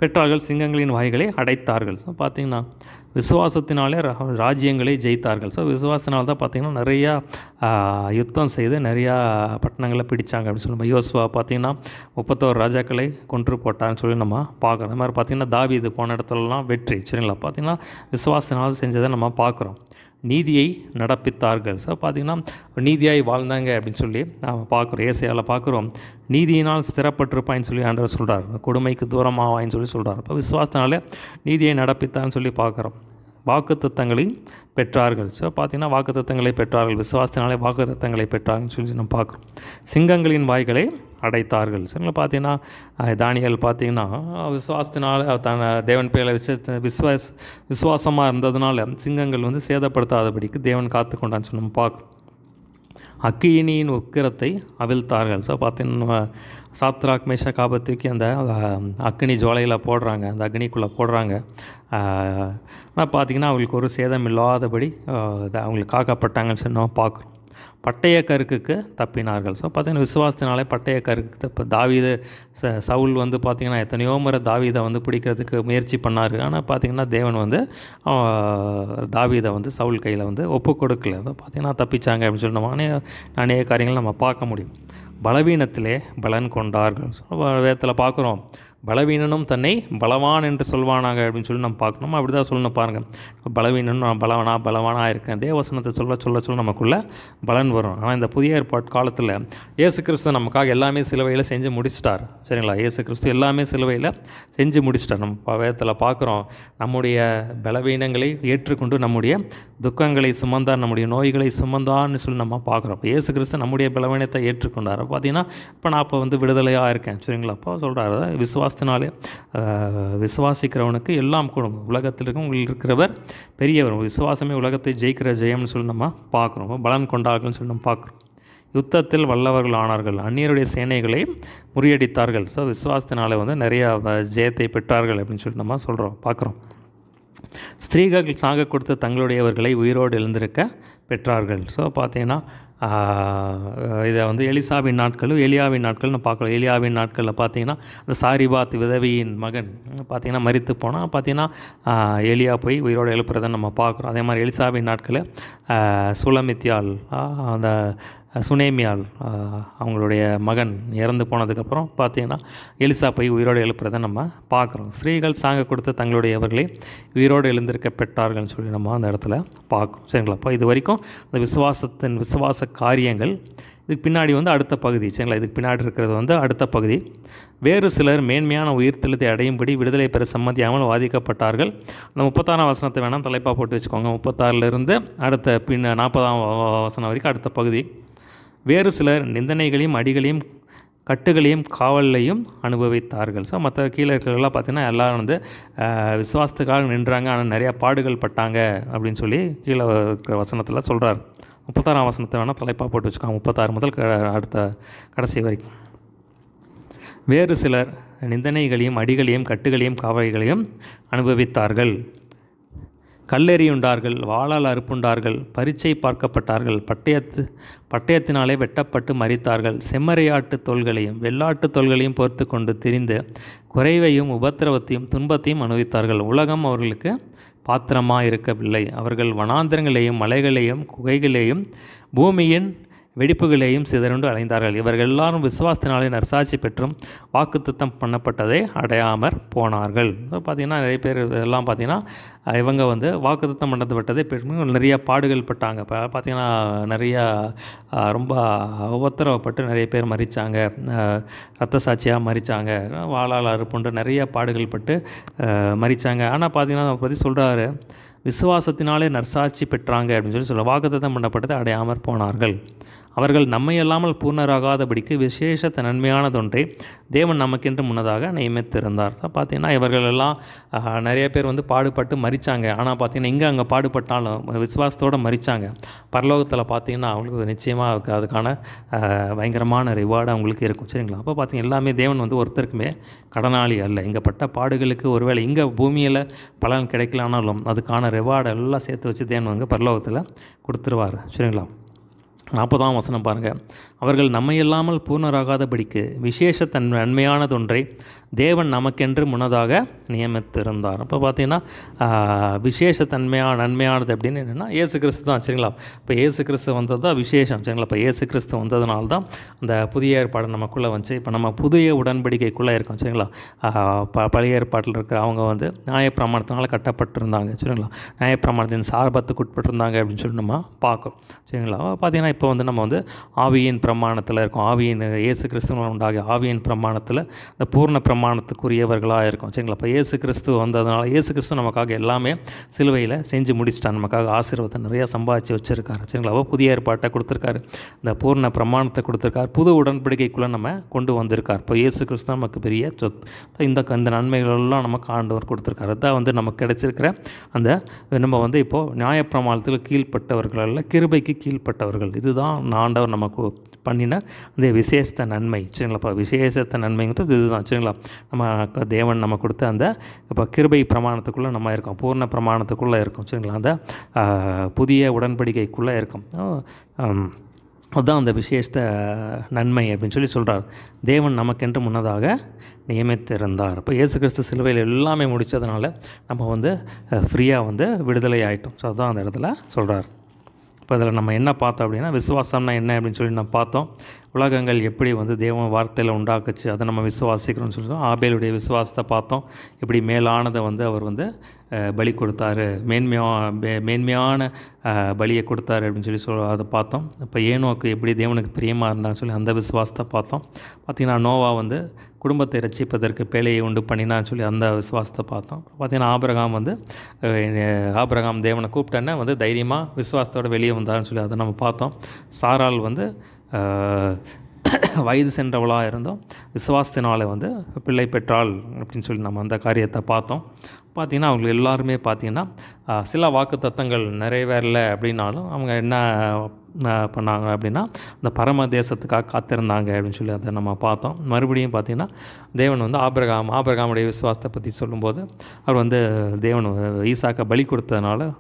பெற்றார்கள், சிங்கங்களின் வாய்களை அடைத்தார்கள். ஸோ பார்த்திங்கன்னா விசுவாசத்தினாலே ராஜ்யங்களை ஜெயித்தார்கள். ஸோ விசுவாசத்தினால தான் பார்த்திங்கன்னா நிறையா யுத்தம் செய்து நிறையா பட்டணங்களை பிடிச்சாங்க அப்படின்னு சொல்லி யோசுவா பார்த்திங்கன்னா 31 ராஜாக்களை கொன்று போட்டான்னு சொல்லி நம்ம பார்க்குறோம். அது மாதிரி பார்த்திங்கன்னா தாவீது போன இடத்துலலாம் வெற்றி. சரிங்களா, பார்த்திங்கன்னா விசுவாசத்தினால செஞ்சதை நம்ம பார்க்குறோம். நீதியை நடப்பித்தார்கள். ஸோ பார்த்திங்கன்னா நீதியாய் வாழ்ந்தாங்க அப்படின்னு சொல்லி நாம் பார்க்குறோம். ஏசாயாவில் பார்க்குறோம், நீதியினால் ஸ்திரப்பட்டிருப்பாயின்னு சொல்லி ஆண்டவர் சொல்கிறார், கொடுமைக்கு தூரமாவாயின்னு சொல்லி சொல்கிறார். இப்போ விசுவாசத்தினால நீதியை நடப்பித்தான்னு சொல்லி பார்க்குறோம். வாக்குத்தத்தங்களை பெற்றார்கள். ஸோ பார்த்திங்கன்னா வாக்குத்தத்தங்களை பெற்றார்கள், விசுவாசத்தினாலே வாக்குத்தத்தங்களை பெற்றார்கள்னு சொல்லி நம்ம பார்க்குறோம். சிங்கங்களின் வாய்களை அடைத்தார்கள். சரிங்களா, பார்த்திங்கன்னா தானியேல் பார்த்திங்கன்னா விசுவாசத்தினால தேவன் பேரில் விசுவாசமாக இருந்ததுனால சிங்கங்கள் வந்து சேதப்படுத்தாதபடிக்கு தேவன் காத்து கொண்டான்னு சொல்லி நம்ம பார்க்குறோம். அக்கினியின் உக்கிரத்தை அவிழ்த்தார்கள். ஸோ பார்த்திங்கன்னா நம்ம சாத்ராக், மேஷாக், ஆபேத்நேகோ அந்த அக்னி ஜுவாலையில் போடுறாங்க, அந்த அக்னிக்குள்ளே போடுறாங்க. ஆனால் பார்த்திங்கன்னா அவங்களுக்கு ஒரு சேதம் இல்லாதபடி அவங்களுக்கு காக்கப்பட்டாங்கன்னு சொல்லி நம்ம பார்க்குறோம். பட்டய கருக்குக்கு தப்பினார்கள். ஸோ பார்த்திங்கன்னா விசுவாசத்தினாலே பட்டய கருக்கு இப்போ தாவீது சவுல் வந்து பார்த்திங்கன்னா எத்தனையோ முறை தாவீதை வந்து பிடிக்கிறதுக்கு முயற்சி பண்ணார். ஆனால் பார்த்திங்கன்னா தேவன் வந்து தாவீதை வந்து சவுல் கையில் வந்து ஒப்பு கொடுக்கல. பார்த்திங்கன்னா தப்பிச்சாங்க அப்படின்னு சொல்லி நம்ம அநேக காரியங்கள் நம்ம பார்க்க முடியும். பலவீனத்திலே பலன் கொண்டார்கள். வேதத்தில் பார்க்குறோம், பலவீனனும் தன்னை பலவான் என்று சொல்வானாங்க அப்படின்னு சொல்லி நம்ம பார்க்கணும். அப்படி தான் சொல்லணும். பாருங்கள், பலவீனனும் நான் பலவானாக இருக்கேன், தேவவசனத்தை சொல்ல நமக்குள்ளே பலன் வரும். ஆனால் இந்த புதிய ஏற்பாட்டு காலத்தில் இயேசு கிறிஸ்து நமக்காக எல்லாமே சிலுவையில் செஞ்சு முடிச்சிட்டார். சரிங்களா, இயேசு கிறிஸ்து எல்லாமே சிலுவையில் செஞ்சு முடிச்சிட்டார். நம்ம வேதத்தில் பார்க்குறோம், நம்முடைய பலவீனங்களை ஏற்றுக்கொண்டு நம்முடைய துக்கங்களை சுமந்தார், நம்முடைய நோய்களை சுமந்தார்னு சொல்லி நம்ம பார்க்குறோம். இப்போ இயேசு கிறிஸ்து நம்முடைய பலவீனத்தை ஏற்றுக்கொண்டார். பார்த்தீங்கன்னா இப்போ நான் வந்து விடுதலையாக இருக்கேன். சரிங்களா, அப்போ சொல்கிறாரு விசுவாசத்தினாலே விசுவாசிக்கிறவனுக்கு எல்லாம் கூடும், உலகத்தில் இருக்க உங்களுக்கு இருக்கிறவர் பெரியவர், விசுவாசமே உலகத்தை ஜெயிக்கிற ஜெயம்னு சொல்லி நம்ம பார்க்குறோம். பலன் கொண்டார்கள்னு சொல்லி நம்ம பார்க்குறோம். யுத்தத்தில் வல்லவர்கள் ஆனார்கள், அந்நியருடைய சேனைகளை முறியடித்தார்கள். ஸோ விசுவாசத்தினாலே வந்து நிறையா ஜெயத்தை பெற்றார்கள் அப்படின்னு சொல்லி நம்ம பார்க்குறோம். ஸ்திரீகள் சாக கொடுத்து தங்களுடையவர்களை உயிரோடு எழுந்திருக்க பெற்றார்கள். ஸோ பார்த்தீங்கன்னா இதை வந்து எலிசாவின் நாட்களும் எலியாவின் நாட்கள்னு பார்க்கலாம். எலியாவின் நாட்களில் பார்த்திங்கன்னா அந்த சாரிபாத் விதவியின் மகன் பார்த்திங்கன்னா மரித்து போனால் பார்த்திங்கன்னா எலியா போய் உயிரோடு எழுப்புறதை நம்ம பார்க்குறோம். அதே மாதிரி எலிசாவின் நாட்களில் சுலமித்யால் அந்த சுனேமியால் அவங்களுடைய மகன் இறந்து போனதுக்கப்புறம் பார்த்திங்கன்னா எலிசா போய் உயிரோடு எழுப்புறதை நம்ம பார்க்குறோம். ஸ்திரீகள் சாங்க கொடுத்து தங்களுடையவர்களை உயிரோடு எழுந்திருக்க பெற்றார்கள்னு சொல்லி நம்ம அந்த இடத்துல பார்க்குறோம். சரிங்களா, அப்போ இது வரைக்கும் அந்த விசுவாச காரியங்கள். இதுக்கு பின்னாடி வந்து அடுத்த பகுதி. சரிங்களா, இதுக்கு பின்னாடி இருக்கிறது வந்து அடுத்த பகுதி. வேறு சிலர் மேன்மையான உயிர்த்தெழுத்தை அடையும்படி விடுதலை பெற சம்மதியாமல் வாதிக்கப்பட்டார்கள். அந்த 36ஆம் வசனத்தை வேணால் தலைப்பாக போட்டு வச்சுக்கோங்க. 36லேருந்து அடுத்த 40ஆம் வசனம் வரைக்கும் அடுத்த பகுதி. வேறு சிலர் நிந்தனைகளையும் அடிகளையும் கட்டுகளையும் காவலையும் அனுபவித்தார்கள். ஸோ மற்ற கீழே இருக்கிறவர்களாம் பார்த்திங்கன்னா எல்லோரும் வந்து விசுவாசத்துக்காக நின்றாங்க, ஆனால் நிறையா பாடுகள் பட்டாங்க அப்படின்னு சொல்லி கீழே இருக்கிற வசனத்தில் சொல்கிறார். 36ஆம் வசனத்தை வேணால் தலைப்பாக போட்டு வச்சுக்கோங்க, 36 முதல் அடுத்த கடைசி வரைக்கும். வேறு சிலர் நிந்தனைகளையும் அடிகளையும் கட்டுகளையும் காவலைகளையும் அனுபவித்தார்கள். கல்லெறியுண்டார்கள், வாளால் அறுப்புண்டார்கள், பரீட்சை பார்க்கப்பட்டார்கள், பட்டயத்தினாலே வெட்டப்பட்டு மரித்தார்கள். செம்மறியாட்டு தோள்களையும் வெள்ளாட்டு தோள்களையும் பொறுத்து கொண்டு திரிந்து குறைவையும் உபத்திரவத்தையும் துன்பத்தையும் அனுபவித்தார்கள். உலகம் அவர்களுக்கு பாத்திரமாக இருக்கவில்லை. அவர்கள் வனாந்திரங்களையும் மலைகளையும் குகைகளையும் பூமியின் வெடிப்புகளையும் சிதறுண்டு அலைந்தார்கள். இவர்கள் எல்லாரும் விசுவாசத்தினாலே நற்சாட்சி பெற்றும் வாக்குத்தத்தம் பண்ணப்பட்டதை அடையாமற் போனார்கள். பார்த்திங்கன்னா நிறைய பேர் எல்லாம் பார்த்திங்கன்னா இவங்க வந்து வாக்குத்தத்தம் பண்ணப்பட்டதை பெற்று நிறைய பாடுகள் பட்டாங்க. இப்போ பார்த்திங்கன்னா நிறையா ரொம்ப உபத்திரவப்பட்டு நிறைய பேர் மரித்தாங்க, இரத்த சாட்சியாக மரித்தாங்க, வாளால் அறுப்புண்டு நிறைய பாடுகள் பட்டு மரித்தாங்க. ஆனால் பார்த்திங்கன்னா அதை பற்றி சொல்கிறாரு, விசுவாசத்தினாலே நற்சாட்சி பெற்றாங்க அப்படின்னு சொல்லி வாக்குத்தத்தம் பண்ணப்பட்டதை அடையாமற் போனார்கள். அவர்கள் நம்மை அல்லாமல் பூர்ணராகாதபடிக்கு விசேஷத்த நன்மையானதொன்றை தேவன் நமக்கென்று முன்னதாக நியமித்திருந்தார். ஸோ பார்த்திங்கன்னா இவர்களெல்லாம் நிறைய பேர் வந்து பாடுபட்டு மரித்தாங்க. ஆனால் பார்த்திங்கன்னா இங்கே அங்கே பாடுபட்டாலும் விசுவாசத்தோடு மரித்தாங்க. பரலோகத்தில் பார்த்திங்கன்னா அவங்களுக்கு நிச்சயமாக அதுக்கான பயங்கரமான ரிவார்டு அவங்களுக்கு இருக்கும். சரிங்களா? அப்போ பார்த்திங்கன்னா எல்லாமே தேவன் வந்து ஒருத்தருக்குமே கடனாளி அல்ல. இங்கே பட்ட பாடுகளுக்கு ஒருவேளை இங்கே பூமியில் பலன் கிடைக்கலானாலும் அதுக்கான ரிவார்டு எல்லாம் சேர்த்து வச்சு தேவன் வந்து பரலோகத்தில் கொடுத்துருவார். சரிங்களா? 40ஆம் வசனம் பாருங்கள். அவர்கள் நம்மை இல்லாமல் பூர்ணராகாதபடிக்கு விசேஷ நன்மையானதொன்றை தேவன் நமக்கென்று முன்னதாக நியமித்திருந்தார். இப்போ பார்த்திங்கன்னா விசேஷ நன்மையானது அப்படின்னு என்னென்னா இயேசு கிறிஸ்து தான். சரிங்களா? இப்போ இயேசு கிறிஸ்து வந்தது தான் விசேஷம். சரிங்களா? இப்போ இயேசு கிறிஸ்து வந்ததுனால தான் அந்த புதிய ஏற்பாடு நமக்குள்ளே வந்துச்சு. இப்போ நம்ம புதிய உடன்படிக்கைக்குள்ளே இருக்கோம். சரிங்களா? பழைய ஏற்பாட்டில் இருக்கிற அவங்க வந்து நியாயப்பிரமாணத்தினால் கட்டப்பட்டிருந்தாங்க. சரிங்களா? நியாயப்பிரமாணத்தின் சார்பத்துக்கு உட்பட்டிருந்தாங்க அப்படின்னு சொல்லி நம்ம பார்க்குறோம். சரிங்களா? பார்த்திங்கன்னா இப்போ வந்து நம்ம வந்து ஆவியின் பிரமாணத்தில் இருக்கோம். ஆவியின் இயேசு கிறிஸ்துவ உண்டாகிய ஆவியின் பிரமாணத்தில் இந்த பூர்ண பிரமாணத்துக்குரியவர்களாக இருக்கும். சரிங்களா? இப்போ இயேசு கிறிஸ்து வந்ததுனால இயேசு கிறிஸ்து நமக்காக எல்லாமே சிலுவையில் செஞ்சு முடிச்சிட்டார். நமக்காக ஆசீர்வாதத்தை நிறையா சம்பாதிச்சு வச்சுருக்காரு. சரிங்களா? அப்போ புதிய ஏற்பாட்டை கொடுத்துருக்காரு, இந்த பூர்ண பிரமாணத்தை கொடுத்துருக்காரு, புது உடன்படிக்கைக்குள்ளே நம்ம கொண்டு வந்திருக்கார். இப்போ இயேசு கிறிஸ்து நமக்கு பெரிய சொத்து. இந்த நன்மைகளெல்லாம் நமக்கு ஆண்டவர் கொடுத்துருக்காரு. அதுதான் வந்து நமக்கு கிடைச்சிருக்கிற அந்த நம்ம வந்து இப்போது நியாயப்பிரமாணத்தில் கீழ்ப்பட்டவர்கள் அல்ல, கிருபைக்கு கீழ்ப்பட்டவர்கள். இதுதான் ஆண்டவர் நமக்கு பண்ணின அந்த விசேஷத்த நன்மை. சரிங்களா? இப்போ விசேஷத்த நன்மைங்கிறது இதுதான். சரிங்களா? நம்ம தேவன் நம்ம கொடுத்த அந்த இப்போ கிருபை பிரமாணத்துக்குள்ளே நம்ம இருக்கோம், பூர்ண பிரமாணத்துக்குள்ளே இருக்கோம். சரிங்களா? அந்த புதிய உடன்படிக்கைக்குள்ளே இருக்கோம். அதுதான் அந்த விசேஷத்த நன்மை அப்படின்னு சொல்லி சொல்கிறார். தேவன் நமக்கென்று முன்னதாக நியமித்திருந்தார். இப்போ இயேசு கிறிஸ்து சிலுவையில் எல்லாமே முடித்ததுனால நம்ம வந்து ஃப்ரீயாக வந்து விடுதலை ஆகிட்டோம். ஸோ அதுதான் அந்த இடத்துல சொல்கிறார். இப்போ இதில் நம்ம என்ன பார்த்தோம் அப்படின்னா விசுவாசம்னா என்ன அப்படின்னு சொல்லி நம்ம பார்த்தோம். உலகங்கள் எப்படி வந்து தேவன் வார்த்தையில் உண்டாக்குச்சு, அதை நம்ம விசுவாசிக்கிறோம்னு சொல்லிட்டோம். ஆபேலுடைய விசுவாசத்தை பார்த்தோம். இப்படி மேலானதை வந்து அவர் வந்து பலி கொடுத்தாரு, மேன்மையான பலியை கொடுத்தாரு அப்படின்னு சொல்லி அதை பார்த்தோம். இப்போ ஏனோக்கு எப்படி தேவனுக்கு பிரியமாக இருந்தான்னு சொல்லி அந்த விசுவாசத்தை பார்த்தோம். பார்த்திங்கன்னா நோவா வந்து குடும்பத்தை ரட்சிப்பதற்கு பேழையை உண்டு பண்ணினான்னு சொல்லி அந்த விசுவாசத்தை பார்த்தோம். பார்த்திங்கன்னா ஆபிரகாம் தேவனை கூப்பிட்டேன்னா வந்து தைரியமாக விசுவாசத்தோடு வெளியே வந்தார்னு சொல்லி அதை நம்ம பார்த்தோம். சாராள் வந்து வயது சென்றவளாக இருந்தோம், விசுவாசத்தினால வந்து பிள்ளை பெற்றாள் அப்படின்னு சொல்லி நம்ம அந்த காரியத்தை பார்த்தோம். பார்த்திங்கன்னா அவங்க எல்லாருமே பார்த்திங்கன்னா சில வாக்குத்தத்தங்கள் நிறைவேறலை அப்படின்னாலும் அவங்க என்ன பண்ணாங்க அப்படின்னா அந்த பரம தேசத்துக்காக காத்திருந்தாங்க அப்படின்னு சொல்லி அதை நம்ம பார்த்தோம். மறுபடியும் பார்த்திங்கன்னா தேவன் வந்து ஆபிரகாமுடைய விசுவாசத்தை பற்றி சொல்லும்போது அவர் வந்து தேவன் ஈசாக்கை பலி கொடுத்ததுனால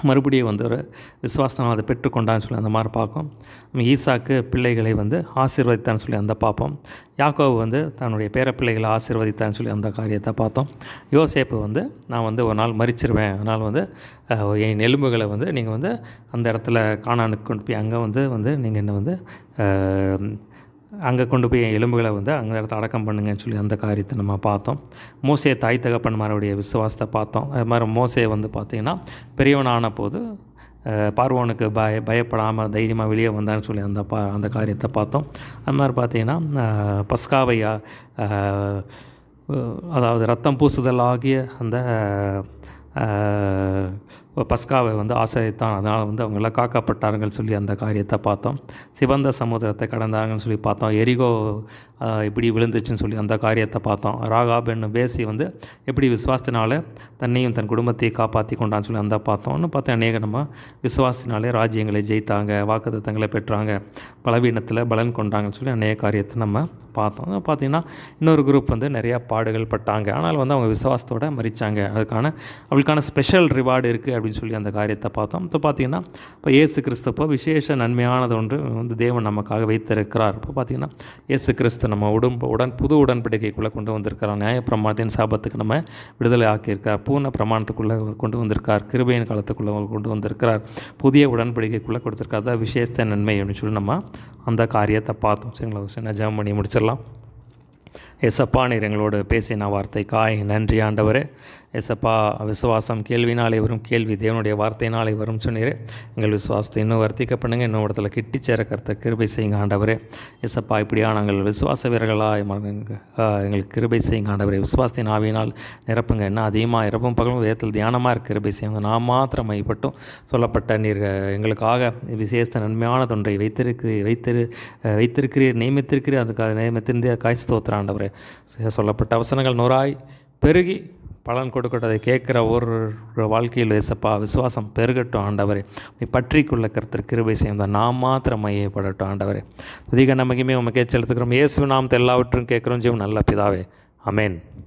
மறுபடியும் வந்து ஒரு விசுவாசத்தினால் அதை பெற்றுக்கொண்டான்னு சொல்லி அந்த மாதிரி பார்ப்போம். ஈசாக்கு பிள்ளைகளை வந்து ஆசீர்வதித்தான்னு சொல்லி அந்த பார்ப்போம். யாக்கோபு வந்து தன்னுடைய பேரப்பிள்ளைகளை ஆசீர்வதித்தான்னு சொல்லி அந்த காரியத்தை பார்த்தோம். யோசேப்பு வந்து நான் வந்து ஒரு நாள் மரிச்சிருவேன், அதனால் வந்து என் எலும்புகளை வந்து நீங்கள் வந்து அந்த இடத்துல கானானுக்கு கொண்டு போய் அங்கே வந்து நீங்கள் என்ன வந்து அங்கே கொண்டு போய் என் எலும்புகளை வந்து அங்கே இடத்த அடக்கம் பண்ணுங்கன்னு சொல்லி அந்த காரியத்தை நம்ம பார்த்தோம். மோசே தாய் தகப்பன்மாருடைய விசுவாசத்தை பார்த்தோம். அது மாதிரி மோசே வந்து பார்த்திங்கன்னா பெரியவனான போது பார்வோனுக்கு பயப்படாமல் தைரியமாக வெளியே வந்தான்னு சொல்லி அந்த காரியத்தை பார்த்தோம். அது மாதிரி பார்த்திங்கன்னா பஸ்காவை அதாவது ரத்தம் பூசுதல் ஆகிய அந்த பஸ்காவை வந்து ஆசரித்தான், அதனால் வந்து அவங்களாம் காக்கப்பட்டார்கள் சொல்லி அந்த காரியத்தை பார்த்தோம். சிவந்த சமுத்திரத்தை கடந்தார்கள்னு சொல்லி பார்த்தோம். எரிகோ இப்படி விழுந்துச்சுன்னு சொல்லி அந்த காரியத்தை பார்த்தோம். ராகாப் என்னும் வேசி வந்து எப்படி விசுவாசத்தினால தன்னையும் தன் குடும்பத்தையும் காப்பாற்றி கொண்டான்னு சொல்லி அந்த பார்த்தோம். இன்னும் பார்த்தா அநேக நம்ம விசுவாசத்தினாலே ராஜ்யங்களை ஜெயித்தாங்க, வாக்குத்தத்தங்களை பெற்றாங்க, பலவீனத்தில் பலன் கொண்டாங்கன்னு சொல்லி அநேக காரியத்தை நம்ம பார்த்தோம். பார்த்திங்கன்னா இன்னொரு குரூப் வந்து நிறையா பாடுகள் பட்டாங்க, ஆனால் வந்து அவங்க விசுவாசத்தோடு மரித்தாங்க. அவளுக்கான ஸ்பெஷல் ரிவார்டு இருக்குது அப்படின்னு சொல்லி அந்த காரியத்தை பார்த்தோம். இப்போ பார்த்திங்கன்னா இப்போ இயேசு கிறிஸ்துப்போ விசேஷ நன்மையானது ஒன்று வந்து தேவன் நமக்காக வைத்திருக்கிறார். இப்போ பார்த்திங்கன்னா இயேசு கிறிஸ்து நம்ம புது உடன்படிக்கைக்குள்ளே கொண்டு வந்திருக்கிறார். நியாயப்பிரமாணத்தின் சாபத்துக்கு நம்ம விடுதலை ஆக்கியிருக்கார். பூர்ண பிரமாணத்துக்குள்ளே கொண்டு வந்திருக்கார். கிருபையின் காலத்துக்குள்ளே கொண்டு வந்திருக்கிறார். புதிய உடன்படிக்கைக்குள்ளே கொடுத்துருக்கார். அதான் விசேஷ நன்மை அப்படின்னு சொல்லி நம்ம அந்த காரியத்தை பார்த்தோம். சரிங்களா? சின்ன ஜெபம் பண்ணி முடிச்சிடலாம். ஏசப்பா, நீர் எங்களோடு பேசின வார்த்தைக்காய் நன்றி ஆண்டவரே. ஏசப்பா, விசுவாசம் கேள்வினாலே வரும், கேள்வி தேவனுடைய வார்த்தையினாலே வரும் சொன்னீரே. எங்கள் விசுவாசத்தை இன்னும் வர்த்திக்க பண்ணுங்க, இன்னும் இடத்துல கிட்டி சேர கர்த்த கிருபை செய்யுங்க ஆண்டவரே. ஏசப்பா, இப்படியா நாங்கள் விசுவாச வீரர்களாக எங்களுக்கு கிருபை செய்யுங்க ஆண்டவரே. விசுவாசத்தின் ஆவியினால் நிரப்புங்க. என்ன அதிகமாக இரவும் பகலும் வேதத்தில் தியானமாக இருக்க கிருபை செய்யுங்க. நான் மாத்திரம் மைப்பட்டும் சொல்லப்பட்ட நீர் எங்களுக்காக விசேஷ நன்மையானதொன்றை வைத்திருக்கிறீர், நியமித்திருக்கிறீர். அதுக்காக நியமித்திருந்தே காய் ஸ்தோத்திரம் ஆண்டவரே. சொல்லப்பட்ட அவசரங்கள் நூறாய் பெருகி பலன் கொடுக்கட்டதை கேட்குற ஒரு வாழ்க்கையில் ஏசப்பா விசுவாசம் பெருகட்டும் ஆண்டவரே. நீ பற்றிக்குள்ள கர்த்தர் கிருபை செய்யும். நாம் மாத்திரம் மையப்படட்டும் ஆண்டவரே. அதிக நமக்குமே உமக்கே செலுத்துக்கிறோம். இயேசு நாமத்தை எல்லாவற்றும் கேட்குறோம் ஜீவன் நல்ல பிதாவே. ஆமென்.